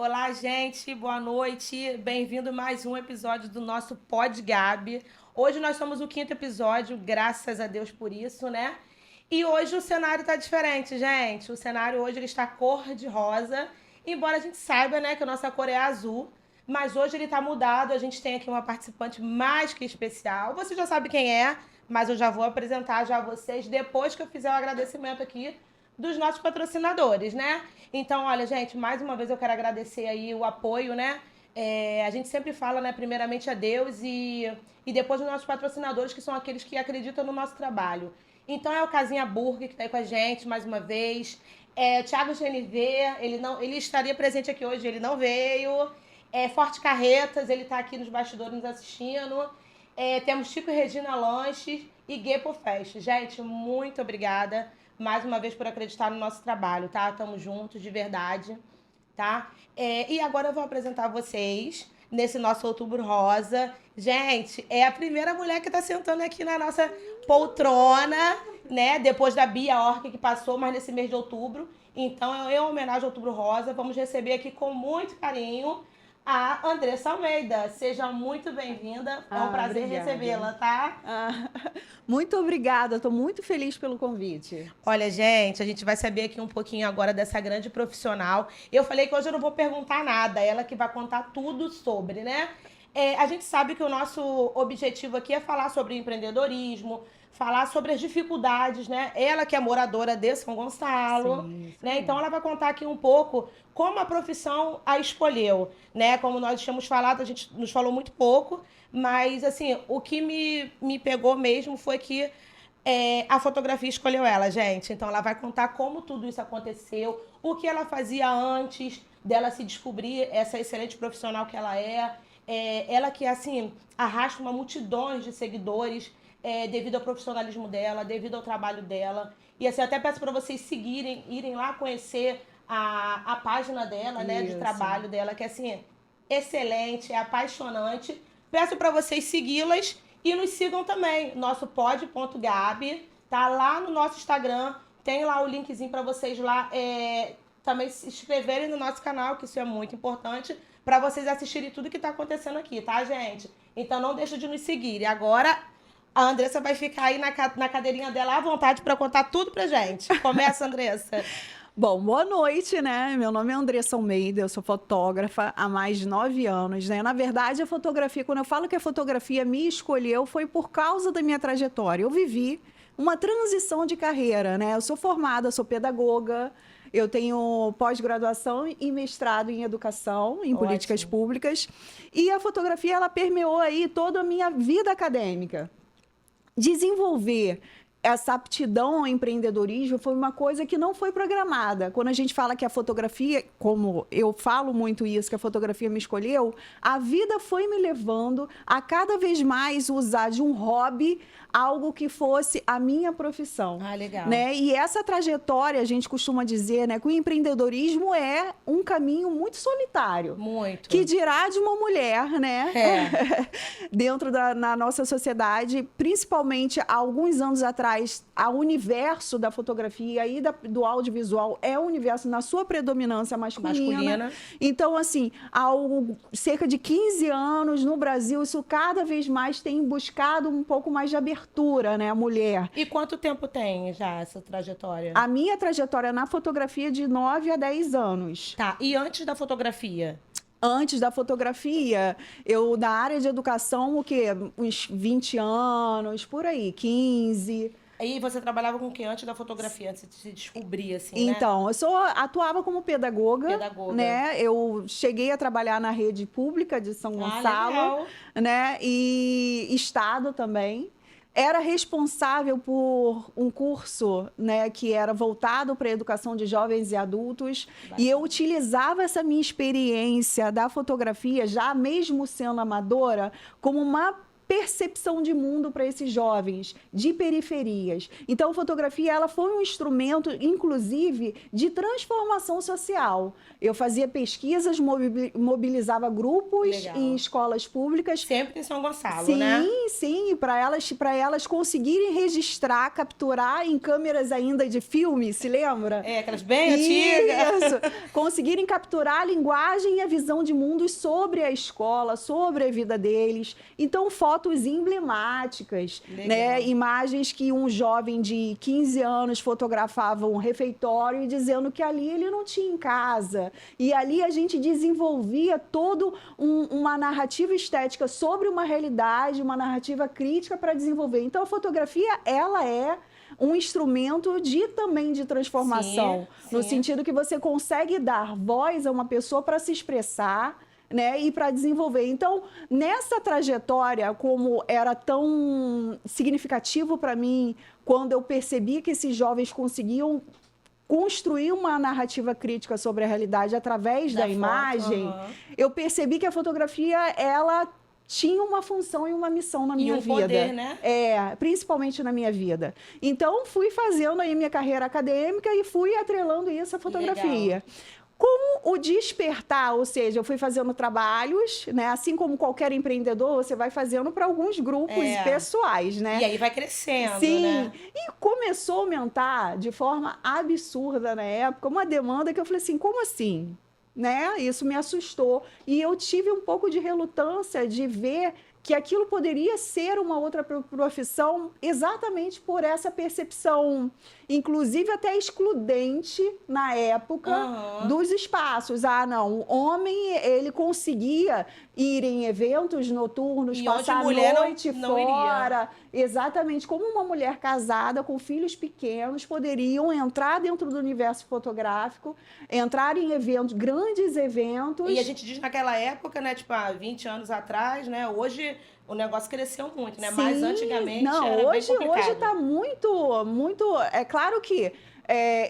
Olá, gente, boa noite. Bem-vindo a mais um episódio do nosso Pod Gabi. Hoje nós somos o quinto episódio, graças a Deus por isso, né? E hoje o cenário tá diferente, gente. O cenário hoje ele está cor de rosa, embora a gente saiba, né, que a nossa cor é azul, mas hoje ele tá mudado. A gente tem aqui uma participante mais que especial. Você já sabe quem é, mas eu já vou apresentar já a vocês depois que eu fizer o agradecimento aqui dos nossos patrocinadores, né? Então, olha, gente, mais uma vez eu quero agradecer aí o apoio, né? A gente sempre fala, né, primeiramente a Deus e depois os nossos patrocinadores, que são aqueles que acreditam no nosso trabalho. Então é o Casinha Burger que está aí com a gente mais uma vez. O Thiago GNV, ele estaria presente aqui hoje, ele não veio. Forte Carretas, ele está aqui nos bastidores nos assistindo. Temos Chico e Regina Lanches e Guepo Fest. Gente, muito obrigada mais uma vez por acreditar no nosso trabalho, tá? Tamo juntos, de verdade, tá? E agora eu vou apresentar vocês nesse nosso Outubro Rosa. Gente, é a primeira mulher que tá sentando aqui na nossa poltrona, né? Depois da Bia Orca que passou, mas nesse mês de outubro. Então, em homenagem ao Outubro Rosa, vamos receber aqui com muito carinho a Andressa Almeida. Seja muito bem-vinda. É um prazer Obrigada. recebê-la, tá? Muito obrigada, estou muito feliz pelo convite. Olha, gente, a gente vai saber aqui um pouquinho agora dessa grande profissional. Eu falei que hoje eu não vou perguntar nada, ela que vai contar tudo sobre, né? A gente sabe que o nosso objetivo aqui é falar sobre empreendedorismo, falar sobre as dificuldades, né? Ela que é moradora de São Gonçalo, Sim, isso né? aí. Então ela vai contar aqui um pouco como a profissão a escolheu, né? Como nós tínhamos falado, a gente nos falou muito pouco, mas assim, o que me pegou mesmo foi que a fotografia escolheu ela, gente. Então ela vai contar como tudo isso aconteceu, o que ela fazia antes dela se descobrir essa excelente profissional que ela é. Ela que, assim, arrasta uma multidão de seguidores devido ao profissionalismo dela, devido ao trabalho dela. E assim, até peço para vocês seguirem, irem lá conhecer a página dela, né, de Isso. trabalho dela, que é assim, excelente, é apaixonante. Peço para vocês segui-las e nos sigam também, nosso pod.gabi, tá lá no nosso Instagram, tem lá o linkzinho para vocês lá também se inscreverem no nosso canal, que isso é muito importante, para vocês assistirem tudo que tá acontecendo aqui, tá, gente? Então não deixa de nos seguir. E agora a Andressa vai ficar aí na cadeirinha dela à vontade para contar tudo pra gente. Começa, Andressa. Bom, boa noite, né? Meu nome é Andressa Almeida, eu sou fotógrafa há mais de 9 anos, né? Na verdade, a fotografia, quando eu falo que a fotografia me escolheu, foi por causa da minha trajetória. Eu vivi uma transição de carreira, né? Eu sou formada, sou pedagoga, eu tenho pós-graduação e mestrado em educação, em políticas Ótimo. públicas, e a fotografia, ela permeou aí toda a minha vida acadêmica. Desenvolver essa aptidão ao empreendedorismo foi uma coisa que não foi programada. Quando a gente fala que a fotografia, como eu falo muito isso, que a fotografia me escolheu, a vida foi me levando a cada vez mais usar de um hobby algo que fosse a minha profissão. Ah, legal. Né? E essa trajetória, a gente costuma dizer, né, que o empreendedorismo é um caminho muito solitário. Muito. Que dirá de uma mulher, né? Dentro na nossa sociedade, principalmente há alguns anos atrás, o universo da fotografia e do audiovisual é um universo na sua predominância masculina. Então, assim, há cerca de 15 anos no Brasil, isso cada vez mais tem buscado um pouco mais de abertura, né, a mulher. E quanto tempo tem já essa trajetória? A minha trajetória na fotografia é de 9 a 10 anos. Tá, e antes da fotografia? Antes da fotografia, eu na área de educação, o quê? Uns 20 anos, por aí, 15. Aí você trabalhava com o que antes da fotografia, antes de se descobrir, assim, Então, né? eu atuava como pedagoga, Pedagoga. né? Eu cheguei a trabalhar na rede pública de São Gonçalo, legal. né? E Estado também. Era responsável por um curso, né, que era voltado para a educação de jovens e adultos. Bacana. E eu utilizava essa minha experiência da fotografia, já mesmo sendo amadora, como uma percepção de mundo para esses jovens de periferias. Então, a fotografia ela foi um instrumento, inclusive, de transformação social. Eu fazia pesquisas, mobilizava grupos em escolas públicas. Sempre em São Gonçalo, sim, né? Sim, para elas conseguirem registrar, capturar em câmeras ainda de filme, se lembra? Aquelas bem antigas. Isso, conseguirem capturar a linguagem e a visão de mundo sobre a escola, sobre a vida deles. Então, fotos emblemáticas, né? Imagens que um jovem de 15 anos fotografava um refeitório e dizendo que ali ele não tinha em casa. E ali a gente desenvolvia toda uma narrativa estética sobre uma realidade, uma narrativa crítica para desenvolver. Então, a fotografia, ela é um instrumento também de transformação, no sentido que você consegue dar voz a uma pessoa para se expressar, né, e para desenvolver. Então, nessa trajetória, como era tão significativo para mim, quando eu percebi que esses jovens conseguiam construir uma narrativa crítica sobre a realidade através da imagem, eu percebi que a fotografia, ela tinha uma função e uma missão na minha vida. Poder, né? Principalmente na minha vida. Então, fui fazendo aí minha carreira acadêmica e fui atrelando isso à fotografia. Legal. Com o despertar, ou seja, eu fui fazendo trabalhos, né? Assim como qualquer empreendedor, você vai fazendo para alguns grupos pessoais, né? E aí vai crescendo, Sim. né? E começou a aumentar de forma absurda na época, uma demanda que eu falei assim, como assim? Né? Isso me assustou. E eu tive um pouco de relutância de ver que aquilo poderia ser uma outra profissão exatamente por essa percepção, inclusive até excludente na época dos espaços. Ah, não, o homem, ele conseguia ir em eventos noturnos, e passar a noite não fora. Iria. Exatamente, como uma mulher casada com filhos pequenos poderiam entrar dentro do universo fotográfico, entrar em eventos, grandes eventos. E a gente diz naquela época, né, tipo, há 20 anos atrás, né, hoje o negócio cresceu muito, né, mas antigamente era bem complicado. Hoje está muito... É claro que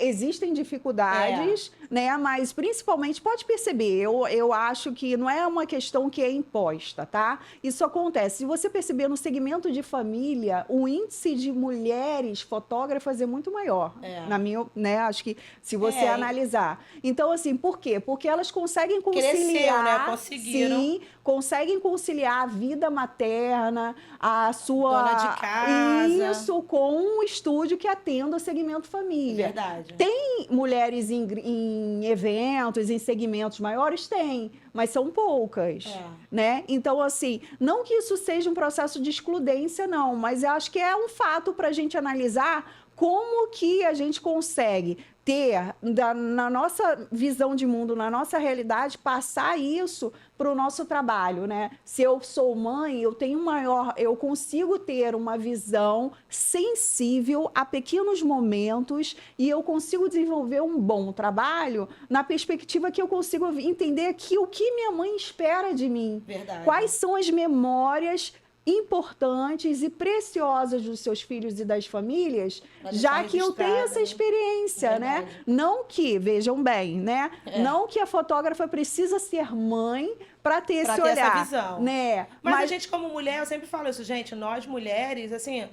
existem dificuldades, né? Mas principalmente, pode perceber, eu acho que não é uma questão que é imposta, tá? Isso acontece. Se você perceber no segmento de família, o índice de mulheres fotógrafas é muito maior, na minha, né? Acho que se você analisar. Então, assim, por quê? Porque elas conseguem conciliar... Cresceu, né? Conseguiram. Sim, conseguem conciliar a vida materna, a sua... Dona de casa. Isso, com um estúdio que atenda o segmento família. Verdade. Tem mulheres em eventos, em segmentos maiores? Tem, mas são poucas, né? Então, assim, não que isso seja um processo de excludência, não, mas eu acho que é um fato para a gente analisar como que a gente consegue ter, na nossa visão de mundo, na nossa realidade, passar isso para o nosso trabalho, né? Se eu sou mãe, eu consigo ter uma visão sensível a pequenos momentos e eu consigo desenvolver um bom trabalho na perspectiva que eu consigo entender o que minha mãe espera de mim. Verdade. Quais são as memórias importantes e preciosas dos seus filhos e das famílias, já que eu tenho essa experiência, né? Não que, vejam bem, né? Não que a fotógrafa precisa ser mãe para ter esse olhar, essa visão, né? Mas a gente como mulher, eu sempre falo isso, gente, nós mulheres, assim,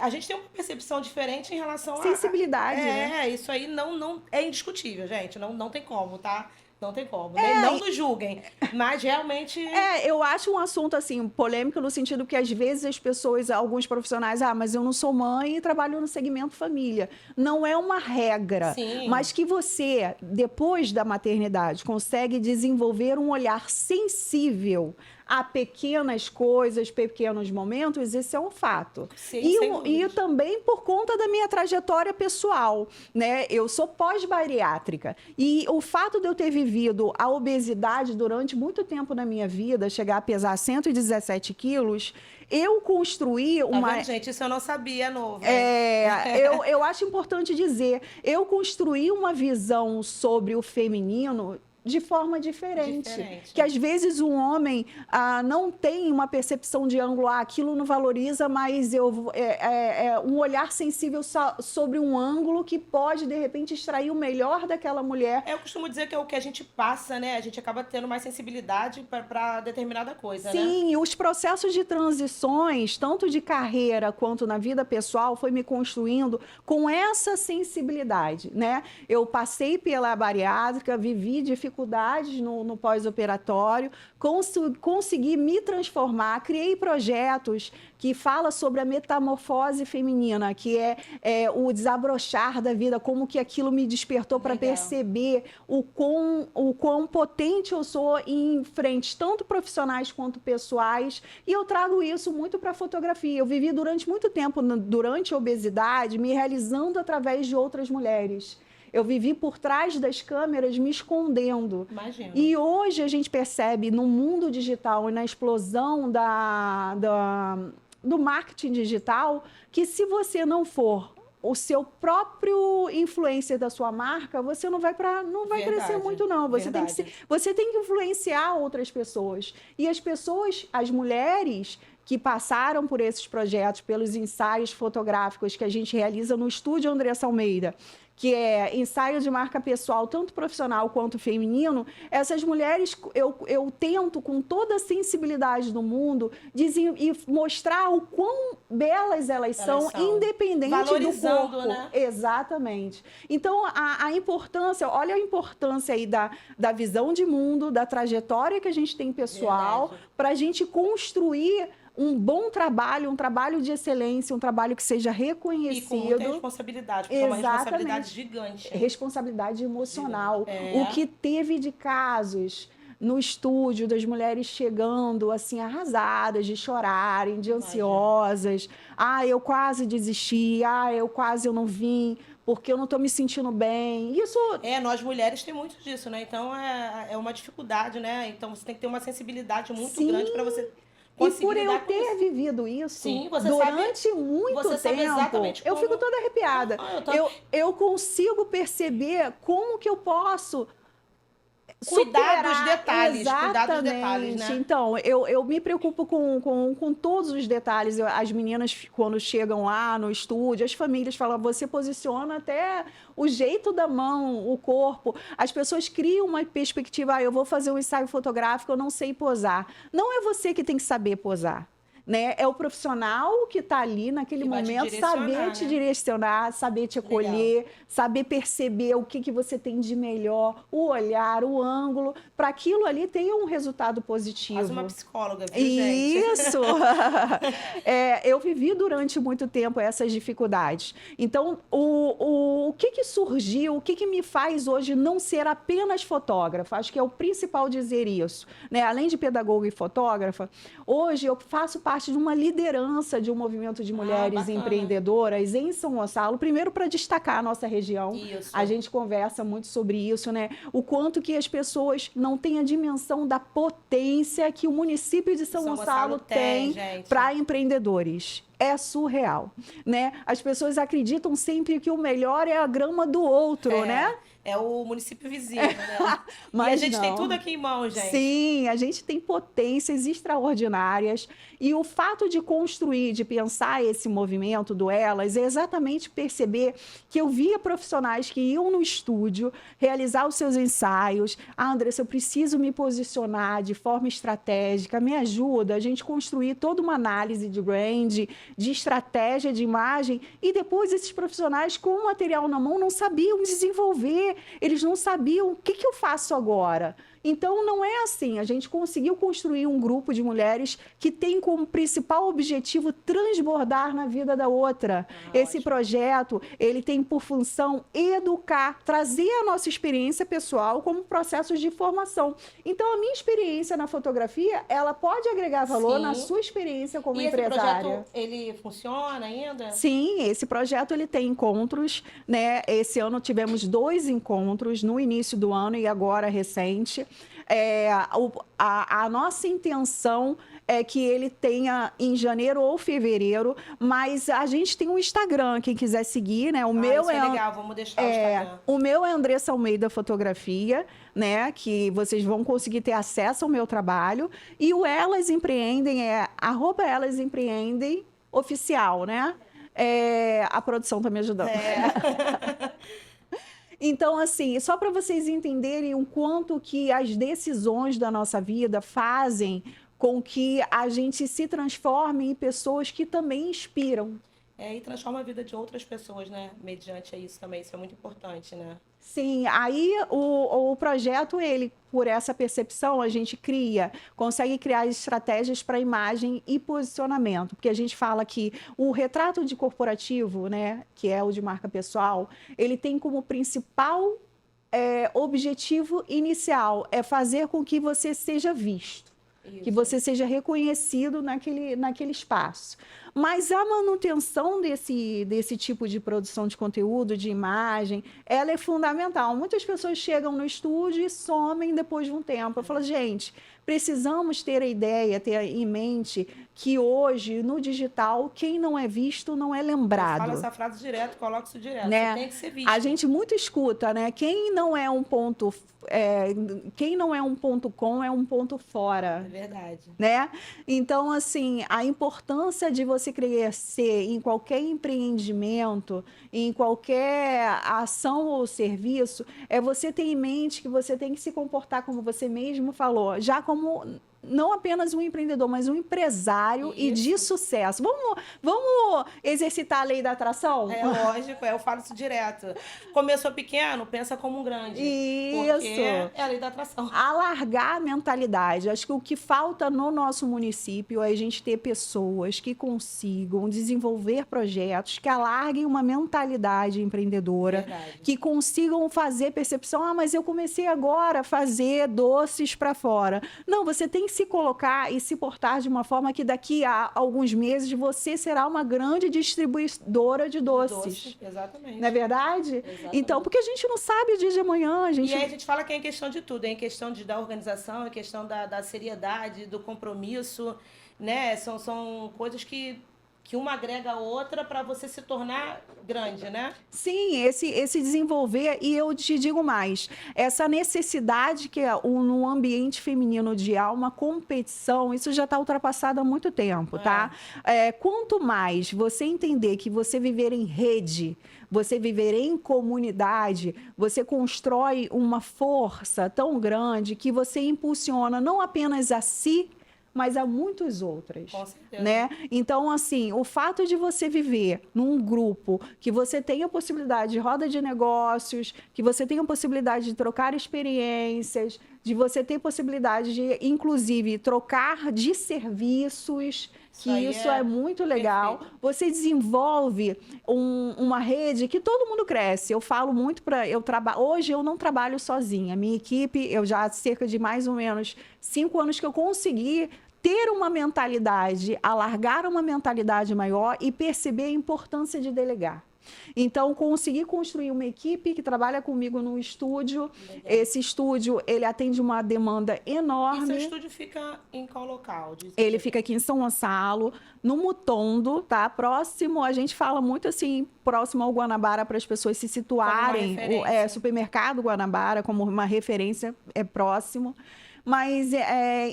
a gente tem uma percepção diferente em relação sensibilidade, né? Isso aí não é indiscutível, gente, não tem como, tá? Não tem como. Não nos julguem. Mas realmente... eu acho um assunto, assim, polêmico no sentido que, às vezes, as pessoas, alguns profissionais, mas eu não sou mãe e trabalho no segmento família. Não é uma regra. Sim. Mas que você, depois da maternidade, consegue desenvolver um olhar sensível a pequenas coisas, pequenos momentos, esse é um fato. Sim, e também por conta da minha trajetória pessoal, né? Eu sou pós-bariátrica e o fato de eu ter vivido a obesidade durante muito tempo na minha vida, chegar a pesar 117 quilos, eu construí uma... Tá vendo, gente? Isso eu não sabia, novo. Eu acho importante dizer, eu construí uma visão sobre o feminino de forma diferente. Que às vezes um homem não tem uma percepção de ângulo, aquilo não valoriza, mas um olhar sensível sobre um ângulo que pode, de repente, extrair o melhor daquela mulher. Eu costumo dizer que é o que a gente passa, né? A gente acaba tendo mais sensibilidade para determinada coisa, né? Sim, e os processos de transições, tanto de carreira quanto na vida pessoal, foi me construindo com essa sensibilidade, né? Eu passei pela bariátrica, vivi dificuldades no pós-operatório, consegui me transformar, criei projetos que falam sobre a metamorfose feminina, que é o desabrochar da vida, como que aquilo me despertou para perceber o quão potente eu sou em frentes, tanto profissionais quanto pessoais, e eu trago isso muito para a fotografia. Eu vivi durante muito tempo, durante a obesidade, me realizando através de outras mulheres. Eu vivi por trás das câmeras me escondendo. Imagina. E hoje a gente percebe no mundo digital e na explosão do marketing digital que se você não for o seu próprio influencer da sua marca, você não vai crescer muito, não. Você tem que influenciar outras pessoas. E as mulheres que passaram por esses projetos, pelos ensaios fotográficos que a gente realiza no estúdio Andressa Almeida, que é ensaio de marca pessoal, tanto profissional quanto feminino, essas mulheres, eu tento, com toda a sensibilidade do mundo, e mostrar o quão belas elas são, independente do corpo. Né? Exatamente. Então, a importância, olha a importância aí da visão de mundo, da trajetória que a gente tem pessoal, para a gente construir um bom trabalho, um trabalho de excelência, um trabalho que seja reconhecido. E com muita responsabilidade, porque é uma responsabilidade gigante. Responsabilidade emocional. O que teve de casos no estúdio das mulheres chegando assim arrasadas, de chorarem, de ansiosas. Eu quase desisti, eu não vim, porque eu não estou me sentindo bem. Isso... nós mulheres tem muito disso, né? Então, é uma dificuldade, né? Então, você tem que ter uma sensibilidade muito grande para você... E por eu ter vivido isso durante muito tempo, eu fico toda arrepiada. Eu consigo perceber como que eu posso cuidar dos detalhes. Exatamente. Cuidar dos detalhes, né? Então, eu me preocupo com todos os detalhes. As meninas, quando chegam lá no estúdio, as famílias falam, você posiciona até o jeito da mão, o corpo. As pessoas criam uma perspectiva, eu vou fazer um ensaio fotográfico, eu não sei posar. Não é você que tem que saber posar. Né? É o profissional que está ali naquele momento, saber te direcionar, saber te acolher, saber perceber o que você tem de melhor, o olhar, o ângulo, para aquilo ali tenha um resultado positivo. Faz uma psicóloga, viu, gente? Isso! Eu vivi durante muito tempo essas dificuldades. Então, o que surgiu, o que me faz hoje não ser apenas fotógrafa? Acho que é o principal dizer isso. Né? Além de pedagoga e fotógrafa, hoje eu faço parte de uma liderança de um movimento de mulheres empreendedoras em São Gonçalo, primeiro para destacar a nossa região. Isso. A gente conversa muito sobre isso, né? O quanto que as pessoas não têm a dimensão da potência que o município de São Gonçalo tem para empreendedores. É surreal, né? As pessoas acreditam sempre que o melhor é a grama do outro, né? É o município vizinho, né? Mas e a gente tem tudo aqui em mãos, gente. Sim, a gente tem potências extraordinárias. E o fato de construir, de pensar esse movimento do Elas, é exatamente perceber que eu via profissionais que iam no estúdio realizar os seus ensaios. Andressa, eu preciso me posicionar de forma estratégica, me ajuda a gente construir toda uma análise de brand, de estratégia de imagem. E depois esses profissionais com o material na mão não sabiam desenvolver. Eles não sabiam o que eu faço agora. Então, não é assim. A gente conseguiu construir um grupo de mulheres que tem como principal objetivo transbordar na vida da outra. Esse projeto, ele tem por função educar, trazer a nossa experiência pessoal como processos de formação. Então, a minha experiência na fotografia, ela pode agregar valor na sua experiência como empresária. Esse projeto, ele funciona ainda? Sim, esse projeto, ele tem encontros, né? Esse ano tivemos 2 encontros, no início do ano e agora recente. A nossa intenção é que ele tenha em janeiro ou fevereiro, mas a gente tem um Instagram, quem quiser seguir, né? O meu isso é legal, vamos deixar o Instagram. O meu é Andressa Almeida Fotografia, né? Que vocês vão conseguir ter acesso ao meu trabalho. E o Elas Empreendem é @ElasEmpreendem oficial, né? A produção está me ajudando. Então, assim, só para vocês entenderem o quanto que as decisões da nossa vida fazem com que a gente se transforme em pessoas que também inspiram. E transforma a vida de outras pessoas, né? Mediante isso também, isso é muito importante, né? Sim, aí o projeto, ele, por essa percepção, a gente consegue criar estratégias para imagem e posicionamento, porque a gente fala que o retrato de corporativo, né, que é o de marca pessoal, ele tem como principal objetivo inicial fazer com que você seja visto. Isso. Que você seja reconhecido naquele espaço. Mas a manutenção desse tipo de produção de conteúdo, de imagem, ela é fundamental. Muitas pessoas chegam no estúdio e somem depois de um tempo. Eu falo, gente, precisamos ter a ideia, ter em mente que hoje, no digital, quem não é visto não é lembrado. Fala essa frase direto, coloca isso direto. Né? Você tem que ser visto. A gente muito escuta, né? Quem não é um ponto com é um ponto fora. É verdade. Né? Então, assim, a importância de você crescer em qualquer empreendimento, em qualquer ação ou serviço, é você ter em mente que você tem que se comportar como você mesmo falou, já como não apenas um empreendedor, mas um empresário e de sucesso. Vamos exercitar a lei da atração? É lógico, eu falo isso direto. Começou pequeno, pensa como um grande. Isso. Porque é a lei da atração. Alargar a mentalidade. Acho que o que falta no nosso município é a gente ter pessoas que consigam desenvolver projetos, que alarguem uma mentalidade empreendedora, Verdade. Que consigam fazer percepção, mas eu comecei agora a fazer doces para fora. Não, você tem que se colocar e se portar de uma forma que daqui a alguns meses você será uma grande distribuidora de doces. Exatamente. Não é verdade? Exatamente. Então, porque a gente não sabe o dia de amanhã. E aí a gente fala que é em questão de tudo, é em questão da organização, é em questão da seriedade, do compromisso, né? São coisas que uma agrega a outra para você se tornar grande, né? Sim, esse desenvolver, e eu te digo mais, essa necessidade que no ambiente feminino de há uma competição, isso já está ultrapassado há muito tempo, tá? Quanto mais você entender que você viver em rede, você viver em comunidade, você constrói uma força tão grande que você impulsiona não apenas a si, mas há muitas outras. Com certeza. Né? Então, assim, o fato de você viver num grupo, que você tenha a possibilidade de roda de negócios, que você tenha a possibilidade de trocar experiências, de você ter possibilidade de, inclusive, trocar de serviços, que isso é muito legal. Perfeito. Você desenvolve uma rede que todo mundo cresce. Eu falo muito hoje eu não trabalho sozinha. A minha equipe, eu já há cerca de mais ou menos 5 anos que eu consegui ter uma mentalidade, alargar uma mentalidade maior e perceber a importância de delegar. Então, consegui construir uma equipe que trabalha comigo no estúdio. Legal. Esse estúdio, ele atende uma demanda enorme. E seu estúdio fica em qual local? Ele fica aqui em São Gonçalo, no Mutondo, tá? Próximo, a gente fala muito assim, próximo ao Guanabara, para as pessoas se situarem. Supermercado Guanabara, como uma referência, é próximo. Mas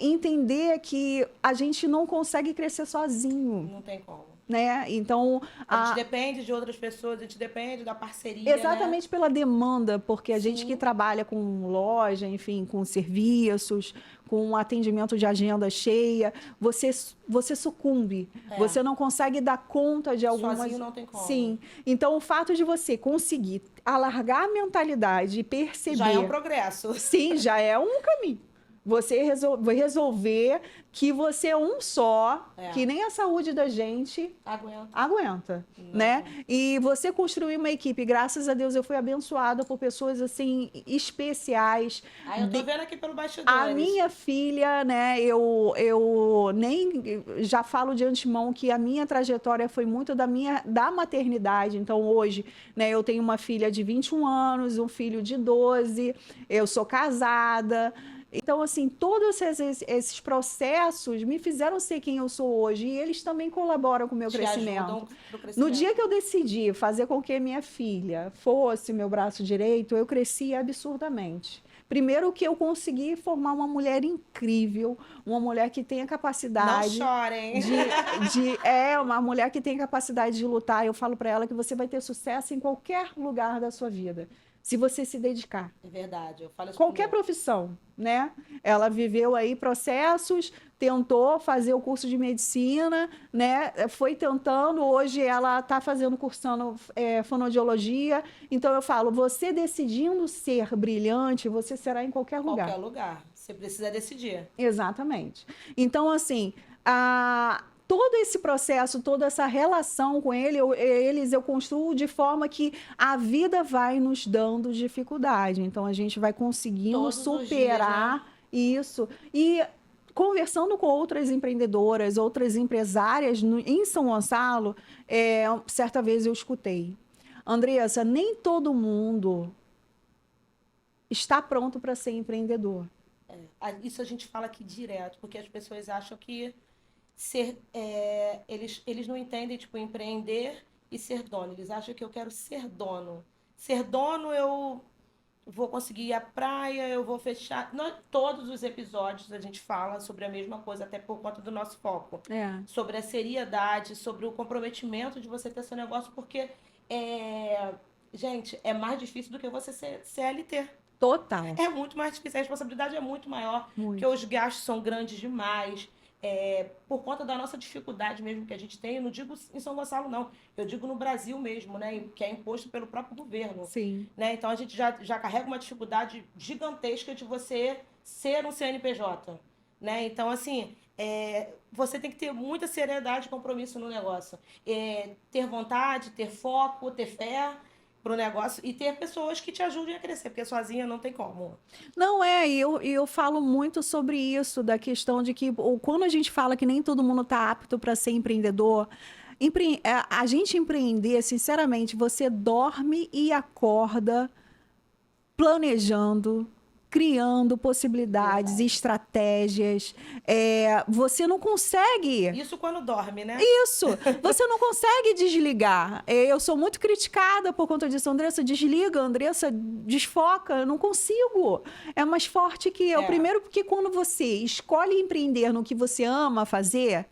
entender que a gente não consegue crescer sozinho. Não tem como. Né? Então, a gente depende de outras pessoas, a gente depende da parceria. Exatamente, né? Pela demanda, porque a gente que trabalha com loja, enfim, com serviços, com atendimento de agenda cheia, você sucumbe. Você não consegue dar conta de algumas... Sozinho não tem como. Sim. Então, o fato de você conseguir alargar a mentalidade e perceber... Já é um progresso. Sim, já é um caminho. Você resolver que você é um só, que nem a saúde da gente aguenta, né? E você construir uma equipe, graças a Deus eu fui abençoada por pessoas assim especiais. Eu tô vendo aqui pelo bastidores. A minha filha, né, eu nem já falo de antemão que a minha trajetória foi muito da maternidade. Então hoje, né, eu tenho uma filha de 21 anos, um filho de 12, eu sou casada. Então, assim, todos esses processos me fizeram ser quem eu sou hoje e eles também colaboram com o meu Te crescimento. ajudam pro No crescimento. dia que eu decidi fazer com que minha filha fosse meu braço direito, eu cresci absurdamente. Primeiro que eu consegui formar uma mulher incrível, uma mulher que tenha Não capacidade chorem. uma mulher que tem capacidade de lutar. Eu falo para ela que você vai ter sucesso em qualquer lugar da sua vida, se você se dedicar. É verdade, eu falo isso Qualquer primeiro. profissão, né? Ela viveu aí processos, tentou fazer o curso de medicina, né? Foi tentando, hoje ela está cursando fonoaudiologia. Então eu falo, você decidindo ser brilhante, você será em qualquer lugar. Qualquer lugar. Você precisa decidir. Exatamente. Então, assim, todo esse processo, toda essa relação com eles eu construo de forma que a vida vai nos dando dificuldade. Então, a gente vai conseguindo Todos os dias, superar né? isso. E conversando com outras empreendedoras, outras empresárias em São Gonçalo, certa vez eu escutei: Andressa, nem todo mundo está pronto para ser empreendedor. Isso a gente fala aqui direto, porque as pessoas acham que eles não entendem, tipo, empreender e ser dono. Eles acham que eu quero ser dono. Ser dono, eu vou conseguir ir à praia, eu vou fechar. Todos os episódios a gente fala sobre a mesma coisa, até por conta do nosso foco. Sobre a seriedade, sobre o comprometimento de você ter seu negócio, porque, gente, é mais difícil do que você ser CLT. Total. É muito mais difícil, a responsabilidade é muito maior, porque os gastos são grandes demais. Por conta da nossa dificuldade mesmo que a gente tem, eu não digo em São Gonçalo, não. Eu digo no Brasil mesmo, né? Que é imposto pelo próprio governo. Sim. Né? Então, a gente já carrega uma dificuldade gigantesca de você ser um CNPJ. Né? Então, assim, você tem que ter muita seriedade e compromisso no negócio. Ter vontade, ter foco, ter fé pro negócio e ter pessoas que te ajudem a crescer, porque sozinha não tem como. Não eu falo muito sobre isso, da questão de que quando a gente fala que nem todo mundo está apto para ser empreendedor, a gente empreender, sinceramente, você dorme e acorda planejando, criando possibilidades, estratégias. Você não consegue. Isso quando dorme, né? Isso! Você não consegue desligar. Eu sou muito criticada por conta disso. Andressa, desliga, Andressa, desfoca. Eu não consigo. É mais forte que eu. Primeiro, porque quando você escolhe empreender no que você ama fazer,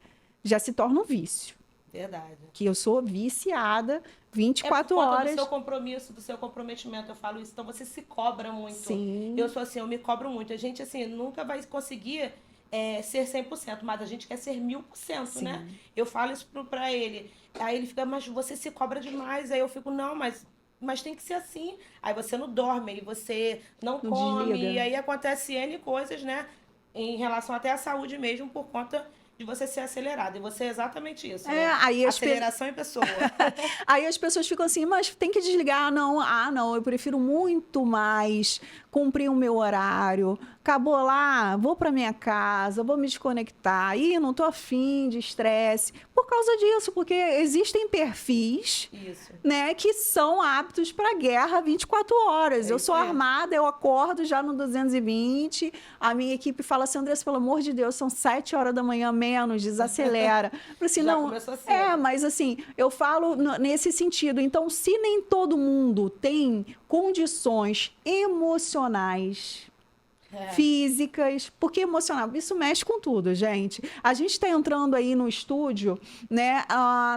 já se torna um vício. Verdade. Que eu sou viciada 24 por conta horas. do seu compromisso, do seu comprometimento, eu falo isso. Então, você se cobra muito. Sim. Eu sou assim, eu me cobro muito. A gente, assim, nunca vai conseguir ser 100%, mas a gente quer ser 1000%, né? Eu falo isso pra ele. Aí ele fica, mas você se cobra demais. Aí eu fico, não, mas tem que ser assim. Aí você não dorme, aí você não come. Desliga. E aí acontece N coisas, né? Em relação até à saúde mesmo, por conta de você ser acelerado. E você é exatamente isso, né? Aí aceleração em pessoa. Aí as pessoas ficam assim, mas tem que desligar. Não, eu prefiro muito mais cumprir o meu horário. Acabou lá, vou para minha casa, vou me desconectar. Ih, não tô afim de estresse. Por causa disso, porque existem perfis, né, que são aptos para guerra 24 horas. Eu sou armada, eu acordo já no 220. A minha equipe fala assim, Andressa, pelo amor de Deus, são 7 horas da manhã, menos, desacelera. Assim, já não, começou assim. mas assim, eu falo nesse sentido. Então, se nem todo mundo tem condições emocionais, físicas, porque emocional, isso mexe com tudo, gente. A gente está entrando aí no estúdio, né,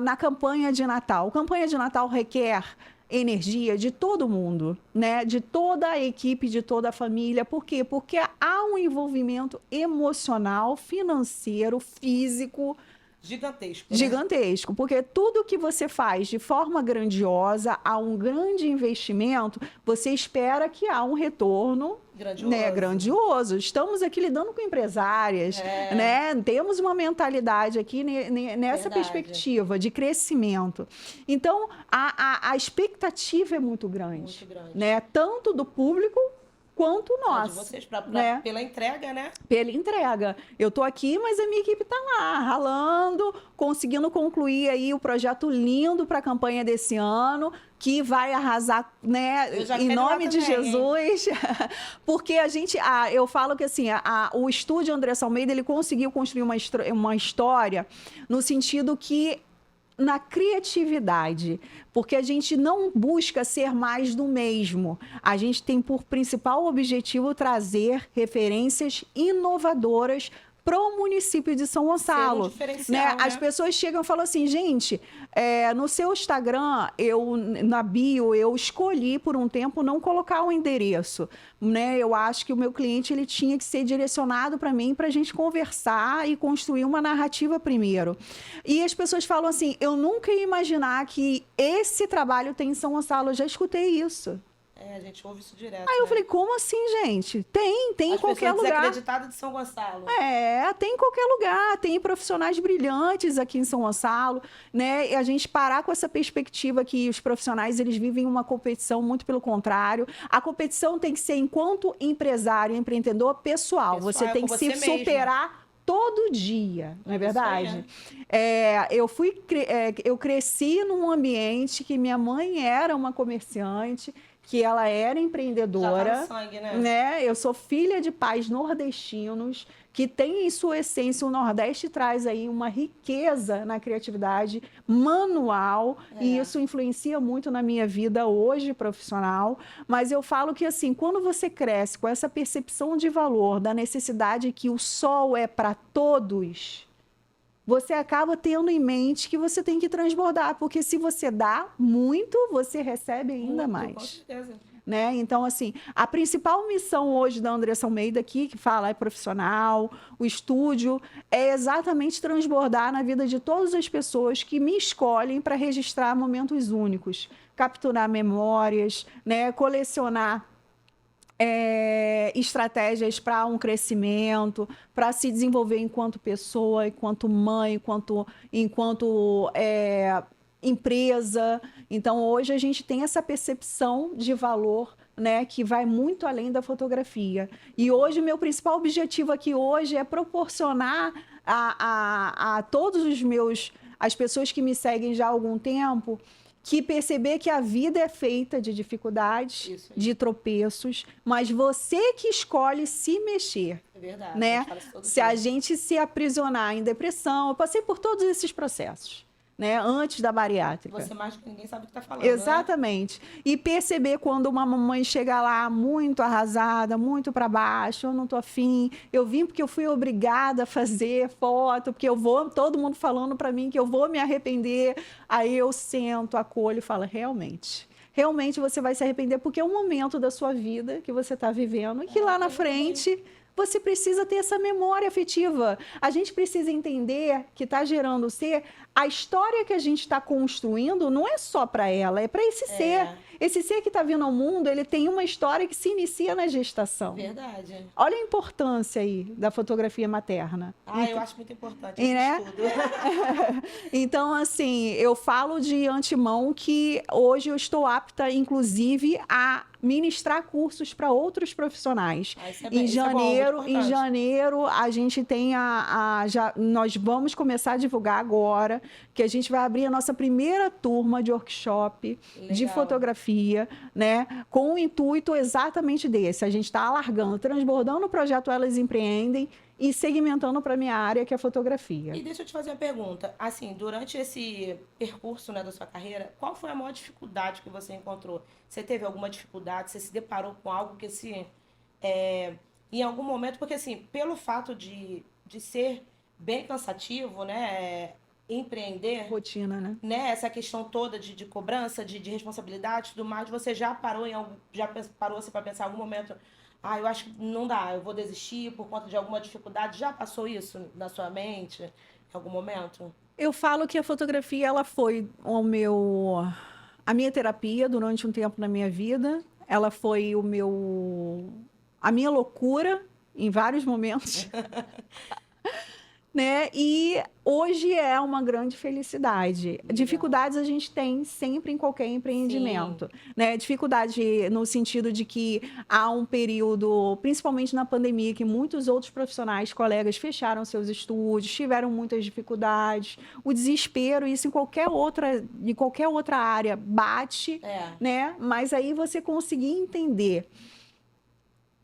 na campanha de Natal. Campanha de Natal requer energia de todo mundo, né, de toda a equipe, de toda a família. Por quê? Porque há um envolvimento emocional, financeiro, físico, gigantesco. Né? Gigantesco, porque tudo que você faz de forma grandiosa, há um grande investimento, você espera que há um retorno grandioso. Estamos aqui lidando com empresárias, né? Temos uma mentalidade aqui nessa perspectiva de crescimento. Então, a expectativa é muito grande, né? Tanto do público quanto nós. De vocês, pela entrega, né? Pela entrega. Eu estou aqui, mas a minha equipe está lá, ralando, conseguindo concluir aí o projeto lindo para a campanha desse ano, que vai arrasar, né, em nome de Jesus. Porque eu falo que assim, o estúdio Andressa Almeida, ele conseguiu construir uma história no sentido que na criatividade, porque a gente não busca ser mais do mesmo. A gente tem por principal objetivo trazer referências inovadoras para o município de São Gonçalo. Né? As pessoas chegam e falam assim, gente, no seu Instagram, na bio, eu escolhi por um tempo não colocar o endereço. Né? Eu acho que o meu cliente ele tinha que ser direcionado para mim para a gente conversar e construir uma narrativa primeiro. E as pessoas falam assim, eu nunca ia imaginar que esse trabalho tem em São Gonçalo. Eu já escutei isso. A gente ouve isso direto. Aí eu falei, como assim, gente? Tem em qualquer lugar. Desacreditado de São Gonçalo. Tem em qualquer lugar. Tem profissionais brilhantes aqui em São Gonçalo, né? E a gente parar com essa perspectiva que os profissionais, eles vivem uma competição, muito pelo contrário. A competição tem que ser, enquanto empresário, empreendedor, pessoal. Você tem que se superar todo dia, não é verdade? Eu cresci num ambiente que minha mãe era uma comerciante, que ela era empreendedora. Já tá no sangue, né? Eu sou filha de pais nordestinos, que tem em sua essência, o Nordeste traz aí uma riqueza na criatividade manual, e isso influencia muito na minha vida hoje profissional. Mas eu falo que, assim, quando você cresce com essa percepção de valor, da necessidade que o sol é para todos, você acaba tendo em mente que você tem que transbordar, porque se você dá muito, você recebe ainda mais. Com certeza. Né? Então, assim, a principal missão hoje da Andressa Almeida aqui, que fala é profissional, o estúdio, é exatamente transbordar na vida de todas as pessoas que me escolhem para registrar momentos únicos, capturar memórias, né? Colecionar estratégias para um crescimento, para se desenvolver enquanto pessoa, enquanto mãe, enquanto empresa. Então, hoje a gente tem essa percepção de valor, né, que vai muito além da fotografia. E hoje, meu principal objetivo aqui hoje é proporcionar a todos as pessoas que me seguem já há algum tempo, que perceber que a vida é feita de dificuldades, de tropeços, mas você que escolhe se mexer. É verdade. Né? Se a gente se aprisionar em depressão, eu passei por todos esses processos. Né, antes da bariátrica. Você mais que ninguém sabe o que está falando. Exatamente. Né? E perceber quando uma mamãe chega lá muito arrasada, muito para baixo, eu não estou afim, eu vim porque eu fui obrigada a fazer foto, porque todo mundo falando para mim que eu vou me arrepender. Aí eu sento, acolho e falo, realmente você vai se arrepender, porque é um momento da sua vida que você está vivendo e que lá na frente você precisa ter essa memória afetiva. A gente precisa entender que está gerando ser. A história que a gente está construindo não é só para ela, é para esse ser. Esse ser que está vindo ao mundo, ele tem uma história que se inicia na gestação. Verdade. Olha a importância aí da fotografia materna. Eu acho muito importante esse estudo. Então, assim, eu falo de antemão que hoje eu estou apta, inclusive, a ministrar cursos para outros profissionais. Em janeiro, a gente tem nós vamos começar a divulgar agora, que a gente vai abrir a nossa primeira turma de workshop de fotografia, né? Com o intuito exatamente desse. A gente está alargando, transbordando o projeto Elas Empreendem e segmentando para a minha área, que é a fotografia. E deixa eu te fazer uma pergunta. Assim, durante esse percurso, né, da sua carreira, qual foi a maior dificuldade que você encontrou? Você teve alguma dificuldade? Você se deparou com algo que, assim, em algum momento... Porque, assim, pelo fato de ser bem cansativo, né, empreender... Rotina, né? Essa questão toda de cobrança, de responsabilidade e tudo mais, você já parou assim, para pensar em algum momento... eu acho que não dá, eu vou desistir por conta de alguma dificuldade. Já passou isso na sua mente em algum momento? Eu falo que a fotografia, ela foi a minha terapia durante um tempo na minha vida. Ela foi a minha loucura em vários momentos. né? E hoje é uma grande felicidade. Legal. Dificuldades a gente tem sempre em qualquer empreendimento, né? Dificuldade no sentido de que há um período, principalmente na pandemia, que muitos outros profissionais, colegas, fecharam seus estúdios, tiveram muitas dificuldades. O desespero, isso de qualquer outra área bate, né? Mas aí você conseguir entender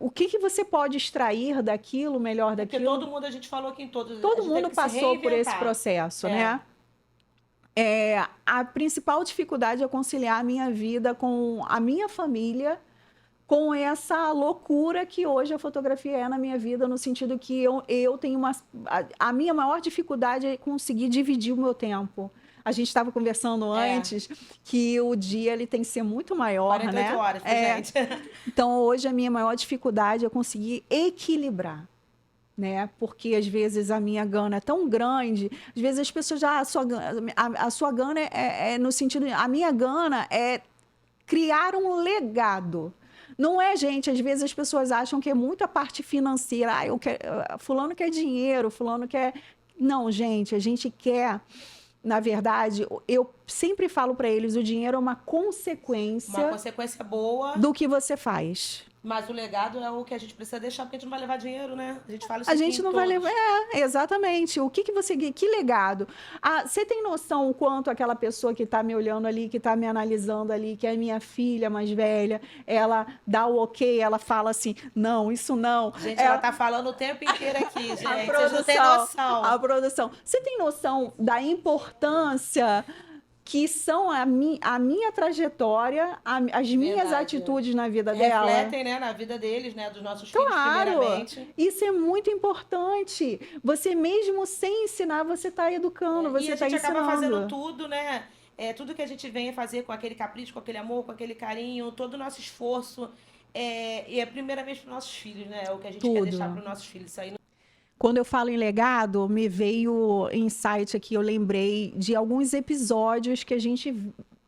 o que você pode extrair daquilo, melhor daquilo. Porque todo mundo, a gente falou aqui em todos. Todo mundo passou por esse processo, né? A principal dificuldade é conciliar a minha vida com a minha família, com essa loucura que hoje a fotografia é na minha vida, no sentido que eu tenho a minha maior dificuldade é conseguir dividir o meu tempo. A gente estava conversando antes que o dia ele tem que ser muito maior, 48 né? horas, gente. Então, hoje, a minha maior dificuldade é conseguir equilibrar, né? Porque, às vezes, a minha gana é tão grande, às vezes as pessoas já... A sua gana é no sentido... A minha gana é criar um legado. Não é, gente, às vezes as pessoas acham que é muito a parte financeira. Fulano quer dinheiro, fulano quer... Não, gente, a gente quer... Na verdade, eu sempre falo para eles, o dinheiro é uma consequência boa do que você faz. Mas o legado é o que a gente precisa deixar, porque a gente não vai levar dinheiro, né? A gente fala isso A gente não vai levar. Exatamente. Que legado? Você tem noção o quanto aquela pessoa que está me olhando ali, que está me analisando ali, que é minha filha mais velha, ela dá o ok, ela fala assim, não, isso não. Gente, ela está falando o tempo inteiro aqui, gente. Vocês não têm noção. A produção. Você tem noção da importância que são a minha trajetória, as minhas atitudes na vida dela. Refletem, né, na vida deles, né, dos nossos filhos, primeiramente. Isso é muito importante. Você mesmo sem ensinar, você está educando, você está ensinando. E a gente acaba fazendo tudo, né? Tudo que a gente vem fazer com aquele capricho, com aquele amor, com aquele carinho, todo o nosso esforço, e é primeiramente para os nossos filhos, né? É o que a gente quer deixar para os nossos filhos. Isso aí Quando eu falo em legado, me veio insight aqui, eu lembrei de alguns episódios que a gente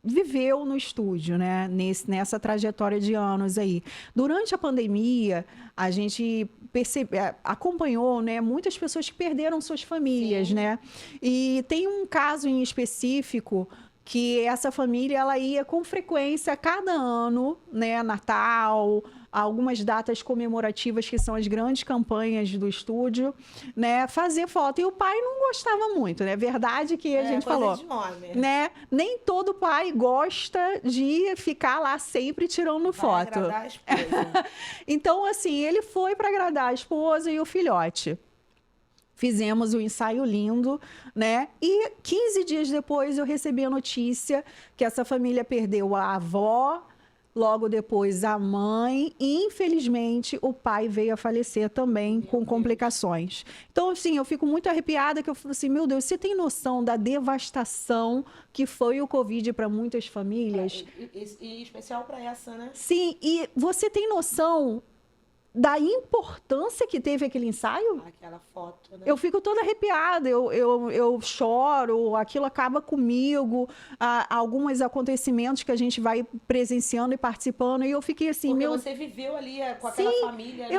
viveu no estúdio, né? Nessa trajetória de anos aí. Durante a pandemia, a gente acompanhou, né, muitas pessoas que perderam suas famílias, né? E tem um caso em específico que essa família ela ia com frequência cada ano, né, Natal, algumas datas comemorativas que são as grandes campanhas do estúdio, né, fazer foto. E o pai não gostava muito, né? Verdade que a gente falou, de homem, né? Nem todo pai gosta de ficar lá sempre tirando foto. Agradar a esposa. Então, assim, ele foi para agradar a esposa e o filhote. Fizemos um ensaio lindo, né? E 15 dias depois eu recebi a notícia que essa família perdeu a avó, logo depois a mãe e, infelizmente, o pai veio a falecer também com complicações. Então, assim, eu fico muito arrepiada que eu falo assim, meu Deus, você tem noção da devastação que foi o Covid para muitas famílias? E especial para essa, né? Sim, e você tem noção da importância que teve aquele ensaio? Aquela foto, né? Eu fico toda arrepiada, eu choro, aquilo acaba comigo, alguns acontecimentos que a gente vai presenciando e participando, e eu fiquei assim... Porque você viveu ali com aquela família, né?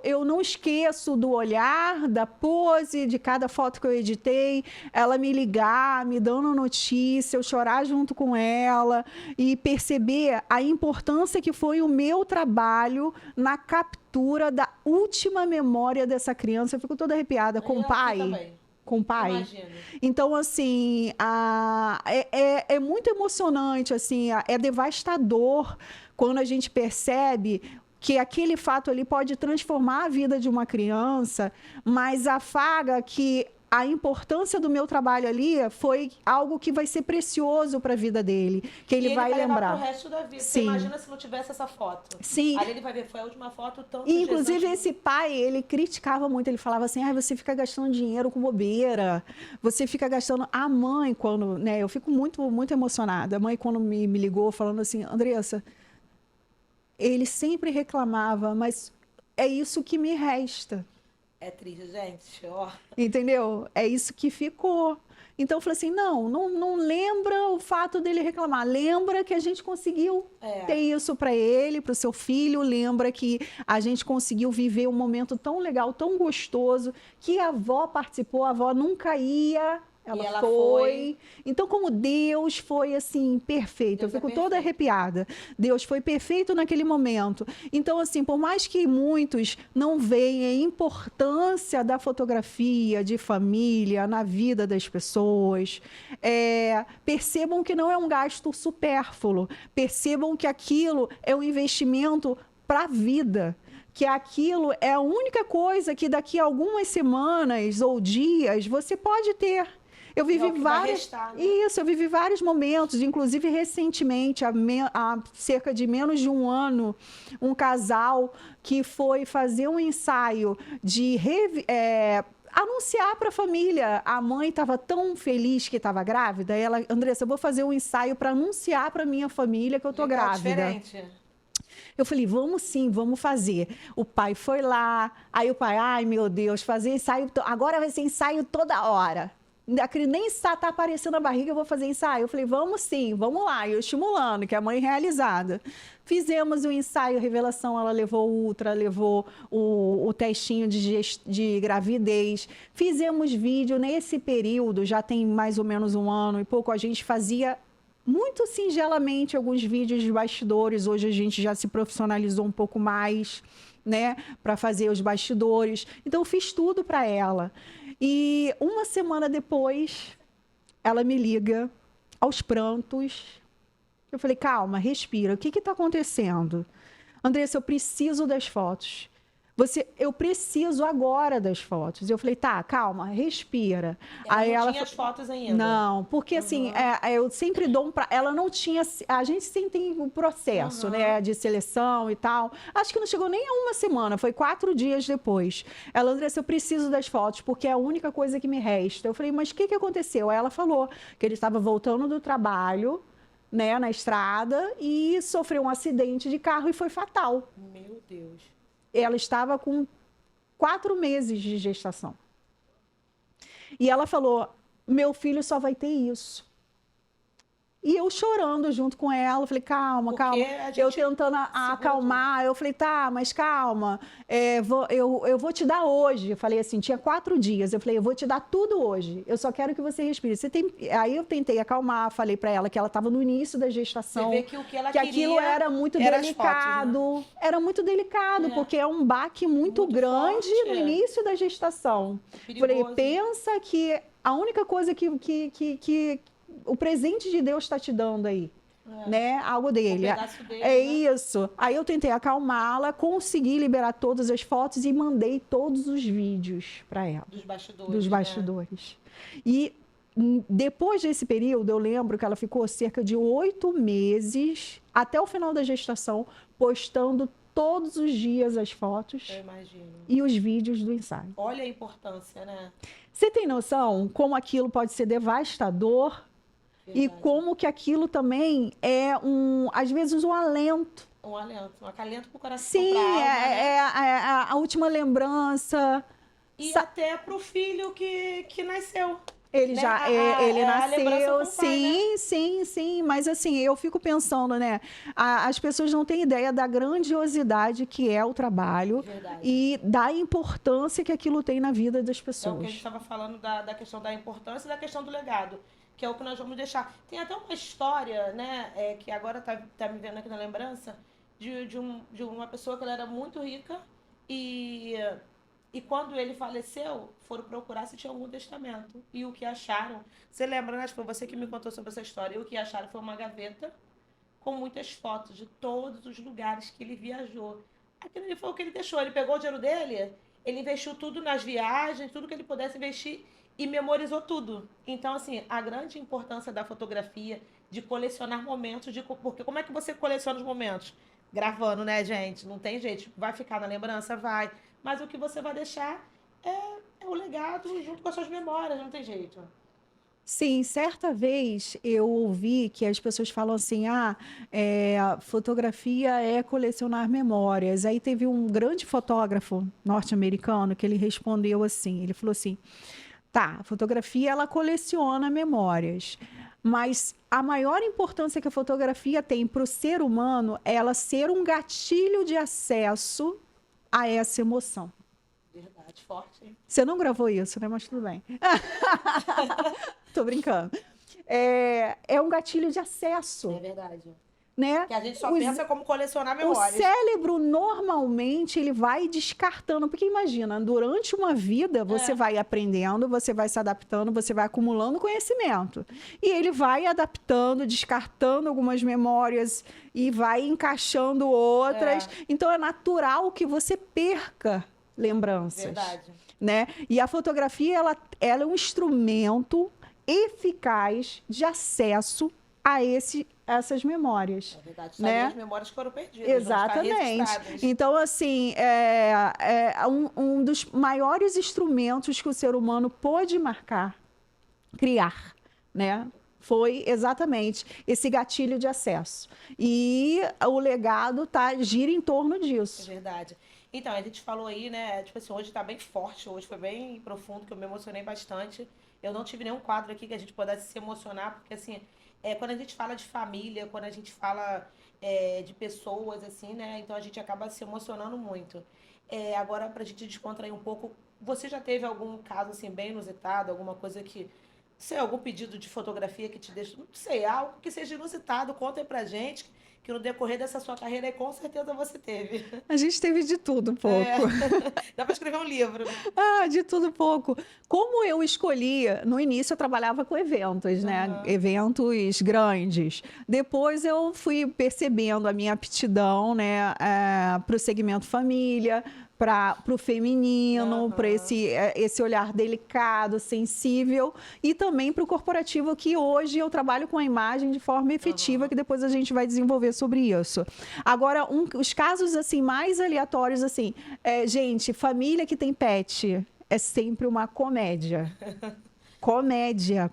Eu não esqueço do olhar, da pose, de cada foto que eu editei, ela me ligar, me dando notícia, eu chorar junto com ela, e perceber a importância que foi o meu trabalho na captura da última memória dessa criança. Eu fico toda arrepiada com o pai. Com o pai. Imagino. Então, assim, é muito emocionante, assim, é devastador quando a gente percebe que aquele fato ali pode transformar a vida de uma criança, mas afaga que a importância do meu trabalho ali foi algo que vai ser precioso para a vida dele, que ele vai lembrar pro resto da vida. Sim. Você imagina se não tivesse essa foto. Sim. Ali ele vai ver, foi a última foto tanto. E, inclusive, esse pai, ele criticava muito, ele falava assim, você fica gastando dinheiro com bobeira, você fica gastando... A mãe, quando, né, eu fico muito, muito emocionada. A mãe, quando me ligou, falando assim, Andressa, ele sempre reclamava, mas é isso que me resta. É triste, gente. Ó. Entendeu? É isso que ficou. Então eu falei assim, não lembra o fato dele reclamar, lembra que a gente conseguiu ter isso para ele, para o seu filho, lembra que a gente conseguiu viver um momento tão legal, tão gostoso, que a avó participou, a avó nunca ia, ela foi. Então, como Deus foi assim, perfeito. Deus eu fico é toda arrepiada. Deus foi perfeito naquele momento. Então, assim, por mais que muitos não veem a importância da fotografia de família na vida das pessoas, percebam que não é um gasto supérfluo. Percebam que aquilo é um investimento para a vida. Que aquilo é a única coisa que daqui a algumas semanas ou dias você pode ter. Eu vivi eu vivi vários momentos, inclusive recentemente, há cerca de menos de um ano, um casal que foi fazer um ensaio de anunciar para a família. A mãe estava tão feliz que estava grávida, ela, Andressa, eu vou fazer um ensaio para anunciar para minha família que eu estou grávida. Diferente. Eu falei, vamos sim, vamos fazer. O pai foi lá, aí o pai, ai meu Deus, fazer ensaio, agora vai ser ensaio toda hora. Nem está aparecendo a barriga, eu vou fazer ensaio. Eu falei, vamos sim, vamos lá. E eu estimulando, que é a mãe realizada. Fizemos o ensaio, revelação, ela levou o ultra, levou o testinho de gravidez. Fizemos vídeo nesse período, já tem mais ou menos um ano e pouco, a gente fazia muito singelamente alguns vídeos de bastidores. Hoje a gente já se profissionalizou um pouco mais, né, para fazer os bastidores. Então eu fiz tudo para ela. E uma semana depois, ela me liga aos prantos. Eu falei, calma, respira. O que está acontecendo? Andressa, eu preciso das fotos. Eu preciso agora das fotos. Eu falei, tá, calma, respira. Aí ela tinha as fotos ainda? Não, porque assim, eu sempre dou ela não tinha, a gente sempre tem o processo, né, de seleção e tal. Acho que não chegou nem a uma semana, foi 4 dias depois. Ela, Andressa, eu preciso das fotos, porque é a única coisa que me resta. Eu falei, mas o que aconteceu? Aí ela falou que ele estava voltando do trabalho, né, na estrada, e sofreu um acidente de carro e foi fatal. Meu Deus. Ela estava com 4 meses de gestação. E ela falou, meu filho só vai ter isso. E eu chorando junto com ela, falei, calma, calma. Eu tentando acalmar, eu falei, tá, mas calma, eu vou te dar hoje. Eu falei assim, tinha 4 dias, eu falei, eu vou te dar tudo hoje, eu só quero que você respire. Aí eu tentei acalmar, falei para ela que ela estava no início da gestação. Você vê que o que ela que aquilo era muito delicado. Fotos, né? Era muito delicado, porque é um baque muito grande forte, no início da gestação. Falei, pensa que a única coisa que o presente de Deus está te dando aí, né? Algo dele. Isso. Aí eu tentei acalmá-la, consegui liberar todas as fotos e mandei todos os vídeos para ela. Dos bastidores. Né? E depois desse período, eu lembro que ela ficou cerca de 8 meses, até o final da gestação, postando todos os dias as fotos e os vídeos do ensaio. Olha a importância, né? Você tem noção como aquilo pode ser devastador? Verdade. E como que aquilo também é, às vezes, um alento. Um acalento para o coração. Sim, a última lembrança. E até para o filho que nasceu. Ele ele nasceu, sim, né? sim. Mas assim, eu fico pensando, né? As pessoas não têm ideia da grandiosidade que é o trabalho. Verdade. E da importância que aquilo tem na vida das pessoas. É o que a gente estava falando da questão da importância e da questão do legado, que é o que nós vamos deixar. Tem até uma história, né, que agora tá me vendo aqui na lembrança, de uma pessoa que ela era muito rica e quando ele faleceu, foram procurar se tinha algum testamento. E o que acharam... Você lembra, né? Foi você que me contou sobre essa história. E o que acharam foi uma gaveta com muitas fotos de todos os lugares que ele viajou. Aquilo ali foi o que ele deixou. Ele pegou o dinheiro dele, ele investiu tudo nas viagens, tudo que ele pudesse investir e memorizou tudo. Então, assim, a grande importância da fotografia, de colecionar momentos, porque como é que você coleciona os momentos? Gravando, né, gente? Não tem jeito. Vai ficar na lembrança? Vai. Mas o que você vai deixar é o legado junto com as suas memórias, não tem jeito. Sim, certa vez eu ouvi que as pessoas falam assim, fotografia é colecionar memórias. Aí teve um grande fotógrafo norte-americano que ele respondeu assim, ele falou assim, Tá, a fotografia, ela coleciona memórias. Mas a maior importância que a fotografia tem para o ser humano é ela ser um gatilho de acesso a essa emoção. Verdade, forte, hein? Você não gravou isso, né? Mas tudo bem. Tô brincando. É um gatilho de acesso, É verdade. né? Que a gente só Os- pensa como colecionar O memórias. cérebro, normalmente, ele vai descartando. Porque imagina, durante uma vida, você vai aprendendo, você vai se adaptando, você vai acumulando conhecimento. E ele vai adaptando, descartando algumas memórias e vai encaixando outras. Então, é natural que você perca lembranças. Verdade. Né? E a fotografia, ela é um instrumento eficaz de acesso a essas memórias. É verdade. Né? Né? As memórias que foram perdidas. Exatamente. Então, assim, é um dos maiores instrumentos que o ser humano pôde criar, né? Foi exatamente esse gatilho de acesso. E o legado gira em torno É disso. verdade. Então, a gente falou aí, né? Tipo assim, hoje tá bem forte, hoje foi bem profundo, que eu me emocionei bastante. Eu não tive nenhum quadro aqui que a gente pudesse se emocionar, porque assim, quando a gente fala de família, quando a gente fala de pessoas, assim, né? Então a gente acaba se emocionando muito. Agora, pra gente descontrair um pouco, você já teve algum caso assim bem inusitado, alguma coisa que, não sei, algum pedido de fotografia que te deixa, não sei, algo que seja inusitado, conta aí pra gente, que no decorrer dessa sua carreira aí com certeza você teve. A gente teve de tudo um pouco. Dá pra escrever um livro, né? De tudo um pouco. Como eu escolhia, no início eu trabalhava com eventos, né? Eventos grandes. Depois eu fui percebendo a minha aptidão, né? Para o segmento família, para o feminino, para esse olhar delicado, sensível, e também para o corporativo, que hoje eu trabalho com a imagem de forma efetiva, que depois a gente vai desenvolver sobre isso. Agora, os casos assim mais aleatórios, assim, gente, família que tem pet é sempre uma comédia. Comédia.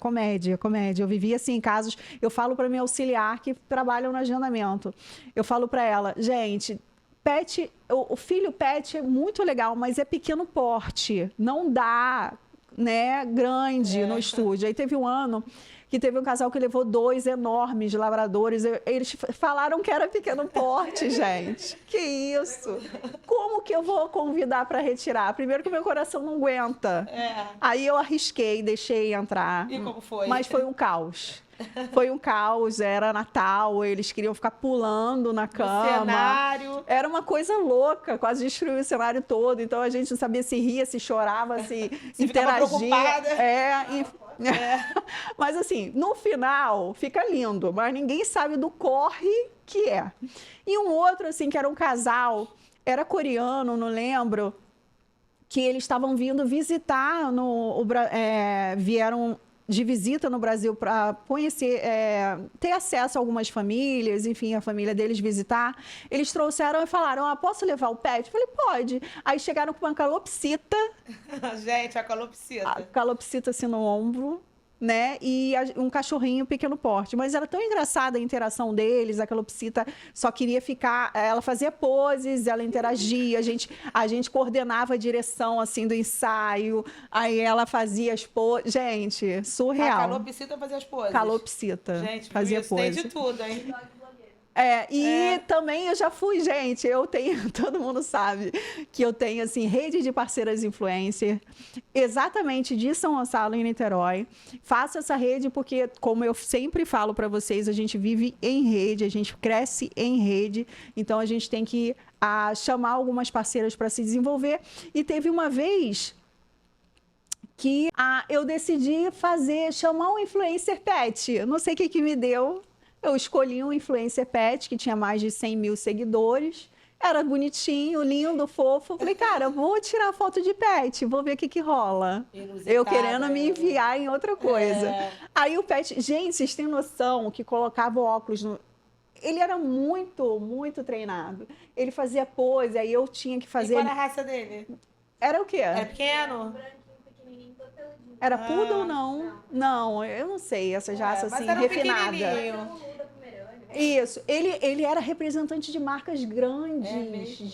Eu vivi assim casos. Eu falo para minha auxiliar que trabalham no agendamento. Eu falo para ela, gente, pet, o filho pet é muito legal, mas é pequeno porte, não dá, né, grande no estúdio. Aí teve um ano que teve um casal que levou 2 enormes labradores. Eles falaram que era pequeno porte, gente. Que isso? Como que eu vou convidar para retirar? Primeiro que o meu coração não aguenta. Aí eu arrisquei, deixei entrar. E como foi? Mas foi um caos. Foi um caos, era Natal, eles queriam ficar pulando na cama. O cenário. Era uma coisa louca, quase destruiu o cenário todo. Então a gente não sabia se ria, se chorava, se interagia. Mas assim, no final fica lindo, mas ninguém sabe do corre que é. E um outro, assim, que era um casal, era coreano, não lembro, que eles estavam vindo visitar, vieram de visita no Brasil para conhecer, ter acesso a algumas famílias, enfim, a família deles visitar. Eles trouxeram e falaram, posso levar o pet? Eu falei, pode. Aí chegaram com uma calopsita. Gente, a calopsita. A calopsita assim no ombro, né? E um cachorrinho pequeno porte. Mas era tão engraçada a interação deles, a calopsita só queria ficar, ela fazia poses, ela interagia, a gente coordenava a direção assim do ensaio, aí ela fazia as poses. Gente, surreal. A calopsita fazia as poses. Calopsita. Gente, fazia isso tem de tudo, hein? Também eu já fui, gente, eu tenho, todo mundo sabe que eu tenho, assim, rede de parceiras influencer, exatamente de São Gonçalo em Niterói. Faço essa rede porque, como eu sempre falo para vocês, a gente vive em rede, a gente cresce em rede, então a gente tem que chamar algumas parceiras para se desenvolver. E teve uma vez que eu decidi chamar um influencer pet, não sei o que me deu. Eu escolhi um influencer pet que tinha mais de 100 mil seguidores. Era bonitinho, lindo, fofo. Falei, cara, vou tirar foto de pet, vou ver o que rola. Inusitada, eu querendo me enviar em outra coisa. Aí o pet... Gente, vocês têm noção que colocava o óculos no... Ele era muito, muito treinado. Ele fazia pose, aí eu tinha que fazer... E qual era a raça dele? Era o quê? Era pequeno? Era poodle ou não? Não, eu não sei, essas raças assim, mas era refinadas. pequenininho. Isso. Ele era representante de marcas grandes, mesmo?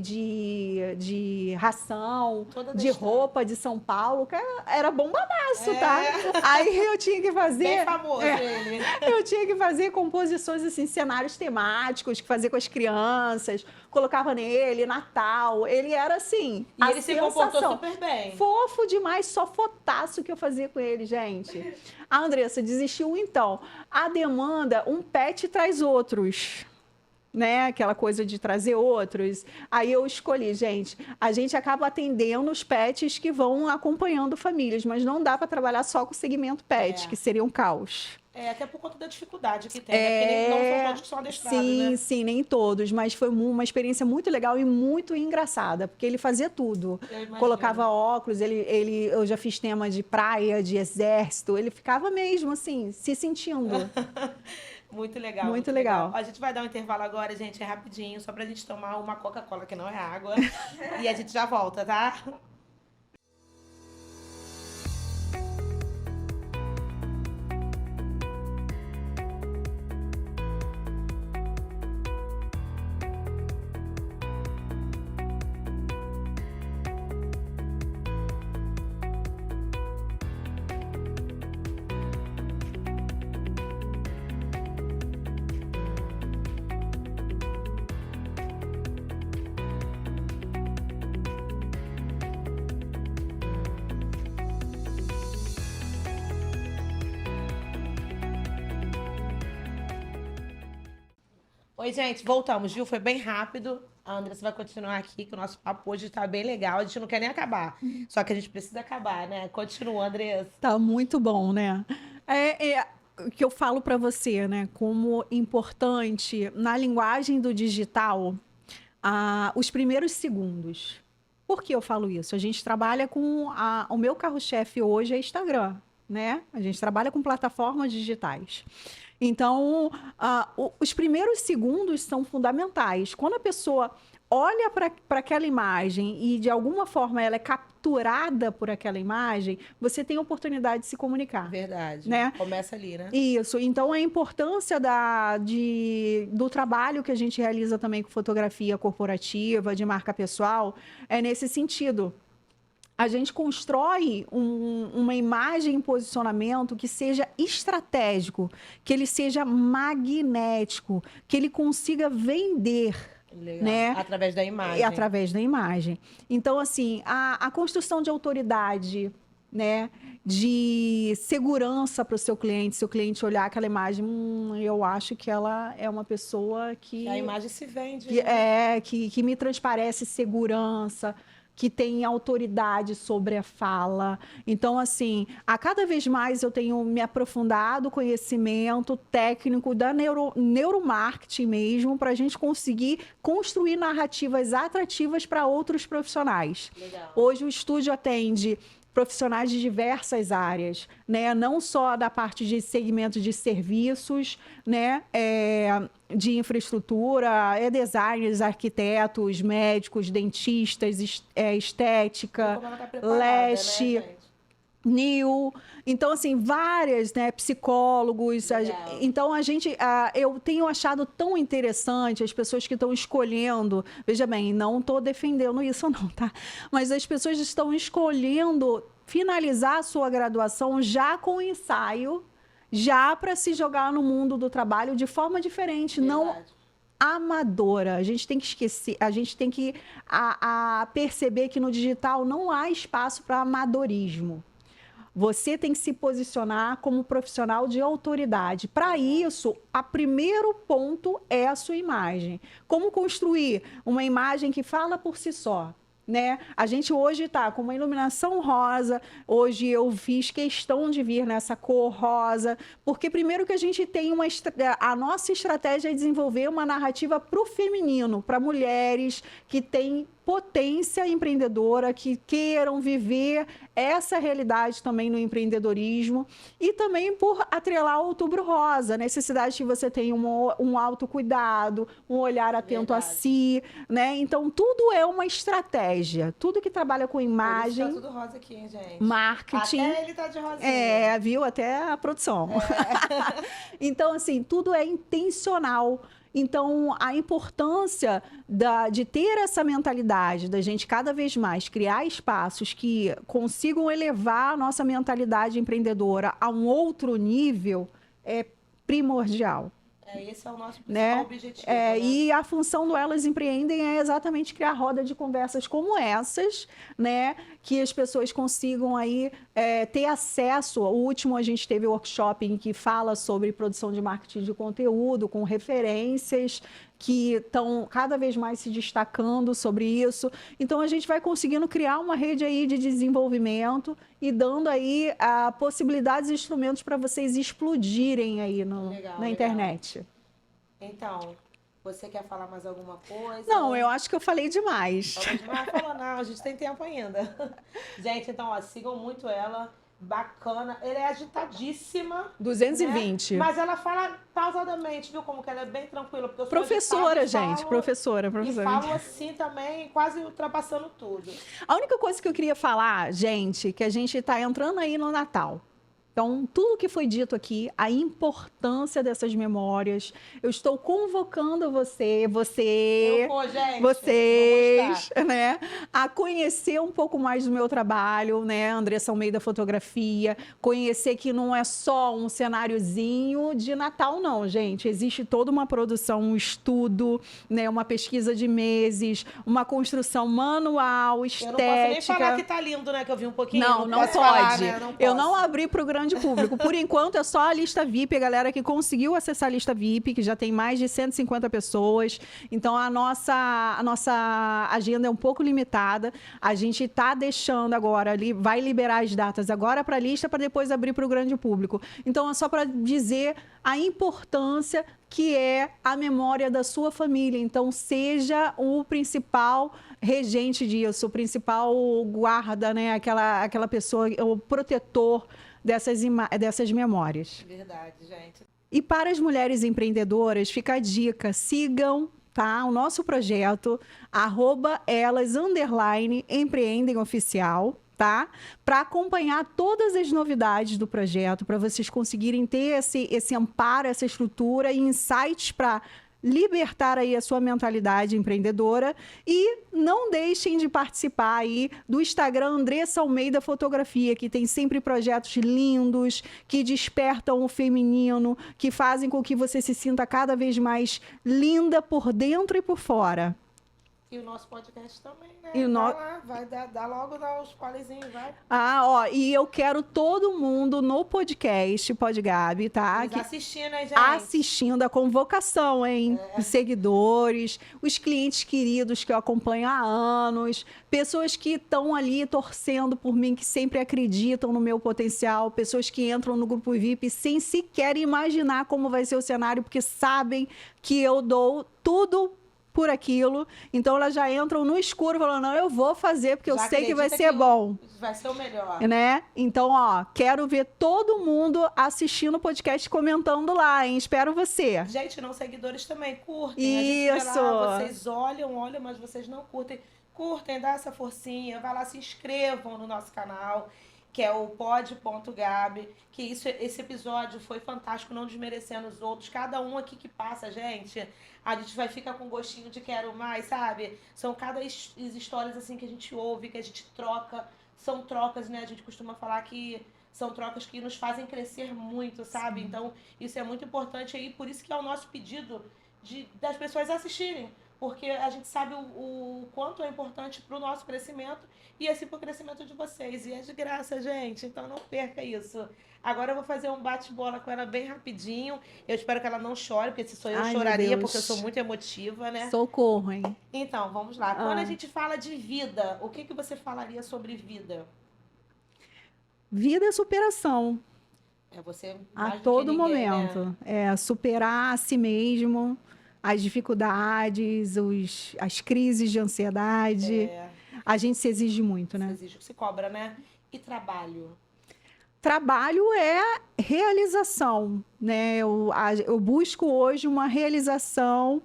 de ração, Toda da de história. roupa de São Paulo, que era bombadaço, É. tá? Aí eu tinha que Bem fazer. famoso ele. Eu tinha que fazer composições, assim, cenários temáticos, que fazia com as crianças, colocava nele, Natal. Ele era assim, E a ele se comportou sensação. super bem. Fofo demais, só fotaço que eu fazia com ele, gente. A Andressa desistiu então. A demanda, um pet traz outros. Né? Aquela coisa de trazer outros. Aí eu escolhi, gente, a gente acaba atendendo os pets que vão acompanhando famílias, mas não dá para trabalhar só com o segmento pet, É. que seria um caos. Até por conta da dificuldade que tem, né? Porque não são todos que são adestrados, sim, né? sim, nem todos, mas foi uma experiência muito legal e muito engraçada, porque ele fazia tudo. Eu imagino. Colocava óculos, eu já fiz tema de praia, de exército, ele ficava mesmo assim, se sentindo. Muito legal. Muito legal. Ó, a gente vai dar um intervalo agora, gente, é rapidinho, só pra gente tomar uma Coca-Cola, que não é água. E a gente já volta, tá? Oi, gente, voltamos, viu? Foi bem rápido. A Andressa vai continuar aqui, que o nosso papo hoje tá bem legal. A gente não quer nem acabar. Só que a gente precisa acabar, né? Continua, Andressa. Tá muito bom, né? O que eu falo para você, né? Como importante na linguagem do digital, os primeiros segundos. Por que eu falo isso? A gente trabalha com o meu carro-chefe hoje é Instagram, né? A gente trabalha com plataformas digitais. Então, os primeiros segundos são fundamentais. Quando a pessoa olha para aquela imagem e, de alguma forma, ela é capturada por aquela imagem, você tem a oportunidade de se comunicar. Verdade. Né? Começa ali, né? Isso. Então, a importância do trabalho que a gente realiza também com fotografia corporativa, de marca pessoal, é nesse sentido. A gente constrói uma imagem e posicionamento que seja estratégico, que ele seja magnético, que ele consiga vender. Legal. Né? Através da imagem. Através da imagem. Então, assim, a construção de autoridade, né? De segurança para o seu cliente olhar aquela imagem, eu acho que ela é uma pessoa que... A imagem se vende. Que me transparece segurança, que tem autoridade sobre a fala. Então, assim, a cada vez mais eu tenho me aprofundado conhecimento técnico da neuromarketing mesmo, para a gente conseguir construir narrativas atrativas para outros profissionais. Legal. Hoje o estúdio atende profissionais de diversas áreas, né? Não só da parte de segmento de serviços, né? De infraestrutura, designers, arquitetos, médicos, dentistas, estética, leste, né, NIL. Então, assim, várias, né, psicólogos. Então, eu tenho achado tão interessante as pessoas que estão escolhendo. Veja bem, não estou defendendo isso, não, tá? Mas as pessoas estão escolhendo finalizar a sua graduação já com ensaio, já para se jogar no mundo do trabalho de forma diferente, não amadora. A gente tem que esquecer, a gente tem que perceber que no digital não há espaço para amadorismo. Você tem que se posicionar como profissional de autoridade. Para isso, o primeiro ponto é a sua imagem. Como construir uma imagem que fala por si só? Né? A gente hoje está com uma iluminação rosa. Hoje eu fiz questão de vir nessa cor rosa, porque primeiro que a gente tem a nossa estratégia é desenvolver uma narrativa para o feminino, para mulheres que têm potência empreendedora, que queiram viver essa realidade também no empreendedorismo, e também por atrelar o Outubro Rosa, a necessidade que você tenha um autocuidado, um olhar atento a si, né? Então, tudo é uma estratégia. Tudo que trabalha com imagem... Tá tudo rosa aqui, hein, gente? Marketing. Até ele tá de rosinha. Viu? Até a produção. Então, assim, tudo é intencional. Então, a importância de ter essa mentalidade, da gente cada vez mais criar espaços que consigam elevar a nossa mentalidade empreendedora a um outro nível é primordial. Esse é o nosso principal objetivo. Né? E a função do Elas Empreendem é exatamente criar roda de conversas como essas, né? Que as pessoas consigam aí ter acesso. O último a gente teve o workshop em que fala sobre produção de marketing de conteúdo, com referências que estão cada vez mais se destacando sobre isso. Então, a gente vai conseguindo criar uma rede aí de desenvolvimento e dando aí possibilidades e instrumentos para vocês explodirem aí na internet. Então, você quer falar mais alguma coisa? Não, eu acho que eu falei demais. Falou demais? Falou não, a gente tem tempo ainda. Gente, então, ó, sigam muito ela. Bacana, ela é agitadíssima. 220. Né? Mas ela fala pausadamente, viu? Como que ela é bem tranquila. Porque eu sou professora, gente. Professora. E falo assim também, quase ultrapassando tudo. A única coisa que eu queria falar, gente, que a gente está entrando aí no Natal. Então, tudo que foi dito aqui, a importância dessas memórias, eu estou convocando vocês, né, a conhecer um pouco mais do meu trabalho, né, Andressa Almeida Fotografia, conhecer que não é só um cenáriozinho de Natal, não, gente. Existe toda uma produção, um estudo, né, uma pesquisa de meses, uma construção manual, estética. Eu não posso nem falar que tá lindo, né, que eu vi um pouquinho. Não pode. Falar, né? Não eu não abri para o grande público. Por enquanto, é só a lista VIP, a galera que conseguiu acessar a lista VIP, que já tem mais de 150 pessoas. Então, a nossa agenda é um pouco limitada. A gente está deixando agora, vai liberar as datas agora para a lista, para depois abrir para o grande público. Então, é só para dizer a importância que é a memória da sua família. Então, seja o principal regente disso, o principal guarda, né? Aquela pessoa, o protetor dessas memórias. Verdade, gente. E para as mulheres empreendedoras, fica a dica, sigam, tá, o nosso projeto, @elas_empreendem_oficial, tá? Para acompanhar todas as novidades do projeto, para vocês conseguirem ter esse amparo, essa estrutura e insights para libertar aí a sua mentalidade empreendedora. E não deixem de participar aí do Instagram Andressa Almeida Fotografia, que tem sempre projetos lindos, que despertam o feminino, que fazem com que você se sinta cada vez mais linda por dentro e por fora. E o nosso podcast também, né? Vai dar logo os spoilerzinhos, vai. E eu quero todo mundo no podcast, Podgab, tá? Assistindo, hein, gente? Assistindo a convocação, hein? Os seguidores, os clientes queridos que eu acompanho há anos, pessoas que estão ali torcendo por mim, que sempre acreditam no meu potencial, pessoas que entram no grupo VIP sem sequer imaginar como vai ser o cenário, porque sabem que eu dou tudo por aquilo, então elas já entram no escuro falando, não, eu vou fazer porque eu sei que vai ser bom. Vai ser o melhor. Né? Então, quero ver todo mundo assistindo o podcast, comentando lá, hein? Espero você. Gente, não seguidores também, curtem. Isso. Vocês olham, mas vocês não curtem. Curtem, dá essa forcinha, vai lá, se inscrevam no nosso canal, que é o pod.gab, que esse episódio foi fantástico, não desmerecendo os outros. Cada um aqui que passa, gente, a gente vai ficar com gostinho de quero mais, sabe? São cada histórias assim que a gente ouve, que a gente troca. São trocas, né? A gente costuma falar que são trocas que nos fazem crescer muito, sabe? Sim. Então, isso é muito importante aí, por isso que é o nosso pedido das pessoas assistirem. Porque a gente sabe o quanto é importante para o nosso crescimento e assim para o crescimento de vocês. E é de graça, gente, então não perca isso. Agora eu vou fazer um bate-bola com ela bem rapidinho. Eu espero que ela não chore, porque se sou eu, choraria, porque eu sou muito emotiva, né? Socorro, hein? Então, vamos lá. Quando a gente fala de vida, o que você falaria sobre vida? Vida é superação. É você a todo momento. Né? É superar a si mesmo, as dificuldades, as crises de ansiedade. A gente se exige muito, né? Se cobra, né? E trabalho? Trabalho é realização, né? Eu busco hoje uma realização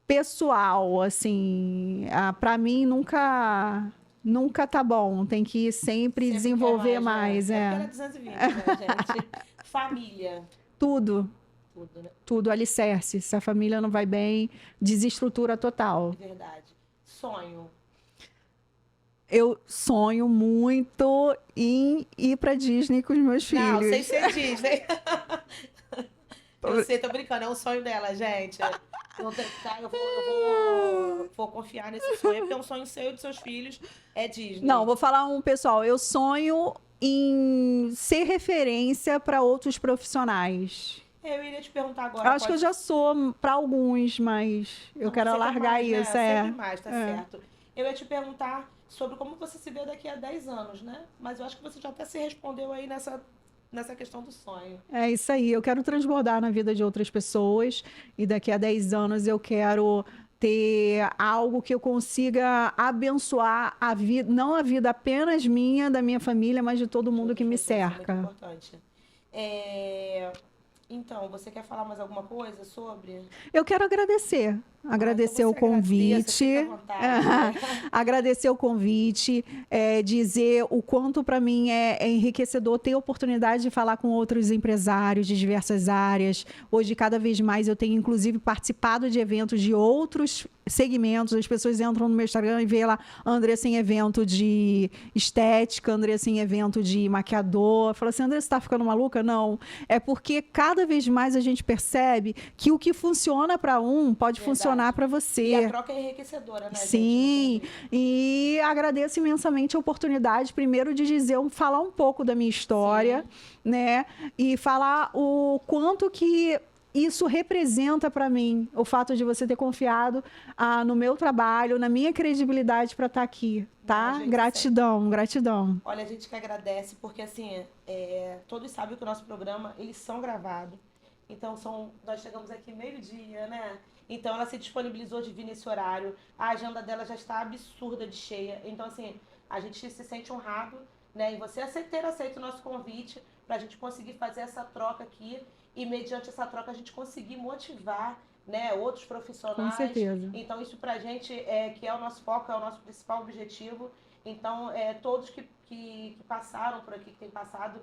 pessoal, assim, para mim nunca tá bom, tem que sempre desenvolver mais, né? É porque era 220, né, gente? Família. Tudo, né? Tudo alicerce. Se a família não vai bem, desestrutura total. Verdade. Sonho. Eu sonho muito em ir pra Disney com os meus filhos. Não, sem ser Disney. Eu sei, tô brincando, é um sonho dela, gente. Eu vou confiar nesse sonho, porque é um sonho seu e dos seus filhos, é Disney. Não, vou falar pessoal, eu sonho em ser referência para outros profissionais. Eu iria te perguntar agora. Eu acho que eu já sou para alguns, mas eu quero alargar mais, isso. Né? Sempre mais, tá certo. Eu ia te perguntar sobre como você se vê daqui a 10 anos, né? Mas eu acho que você já até se respondeu aí nessa questão do sonho. É isso aí, eu quero transbordar na vida de outras pessoas e daqui a 10 anos eu quero ter algo que eu consiga abençoar a vida, não a vida apenas minha, da minha família, mas de todo mundo que me cerca. É muito importante. Então, você quer falar mais alguma coisa sobre? Eu quero agradecer o convite, agradecer o convite, dizer o quanto para mim é enriquecedor ter a oportunidade de falar com outros empresários de diversas áreas. Hoje, cada vez mais, eu tenho inclusive participado de eventos de outros segmentos. As pessoas entram no meu Instagram e vê lá Andressa em evento de estética, Andressa em evento de maquiador. Fala assim, Andressa, você tá ficando maluca? Não. É porque cada vez mais a gente percebe que o que funciona para um pode funcionar para você. E a troca é enriquecedora, né? Sim, e agradeço imensamente a oportunidade, primeiro, de falar um pouco da minha história, né? E falar o quanto que isso representa para mim, o fato de você ter confiado no meu trabalho, na minha credibilidade para estar aqui, tá? Gratidão. Olha, a gente que agradece, porque assim, todos sabem que o nosso programa, eles são gravados. Então, nós chegamos aqui meio-dia, né? Então, ela se disponibilizou de vir nesse horário. A agenda dela já está absurda de cheia. Então, assim, a gente se sente honrado, né? E você ter aceito o nosso convite para a gente conseguir fazer essa troca aqui. E, mediante essa troca, a gente conseguir motivar, né, outros profissionais. Com certeza. Então, isso para a gente, que é o nosso foco, é o nosso principal objetivo. Então, todos que passaram por aqui, que têm passado,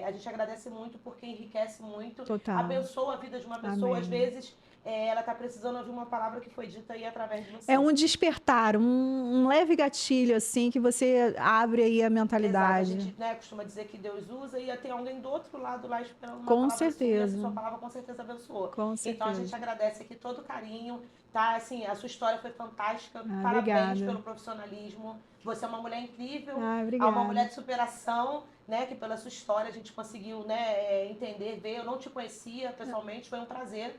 a gente agradece muito porque enriquece muito. Total. Abençoa a vida de uma pessoa. Amém. Às vezes, ela está precisando ouvir uma palavra que foi dita aí através de você. É um despertar, um leve gatilho, assim, que você abre aí a mentalidade. Exato. A gente, né, costuma dizer que Deus usa e tem alguém do outro lado lá esperando uma com palavra certeza. Sua. Essa sua palavra com certeza abençoou. Com certeza. Então, a gente agradece aqui todo o carinho, tá? Assim, a sua história foi fantástica. Parabéns obrigada. pelo profissionalismo. Você é uma mulher incrível, obrigada. Uma mulher de superação, né? Que pela sua história a gente conseguiu, né, entender, ver. Eu não te conhecia pessoalmente, foi um prazer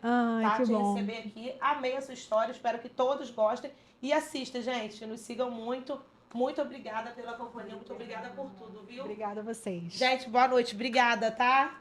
te receber aqui. Amei a sua história, espero que todos gostem. E assista, gente, nos sigam muito. Muito obrigada pela companhia, muito obrigada por tudo, viu? Obrigada a vocês. Gente, boa noite, obrigada, tá?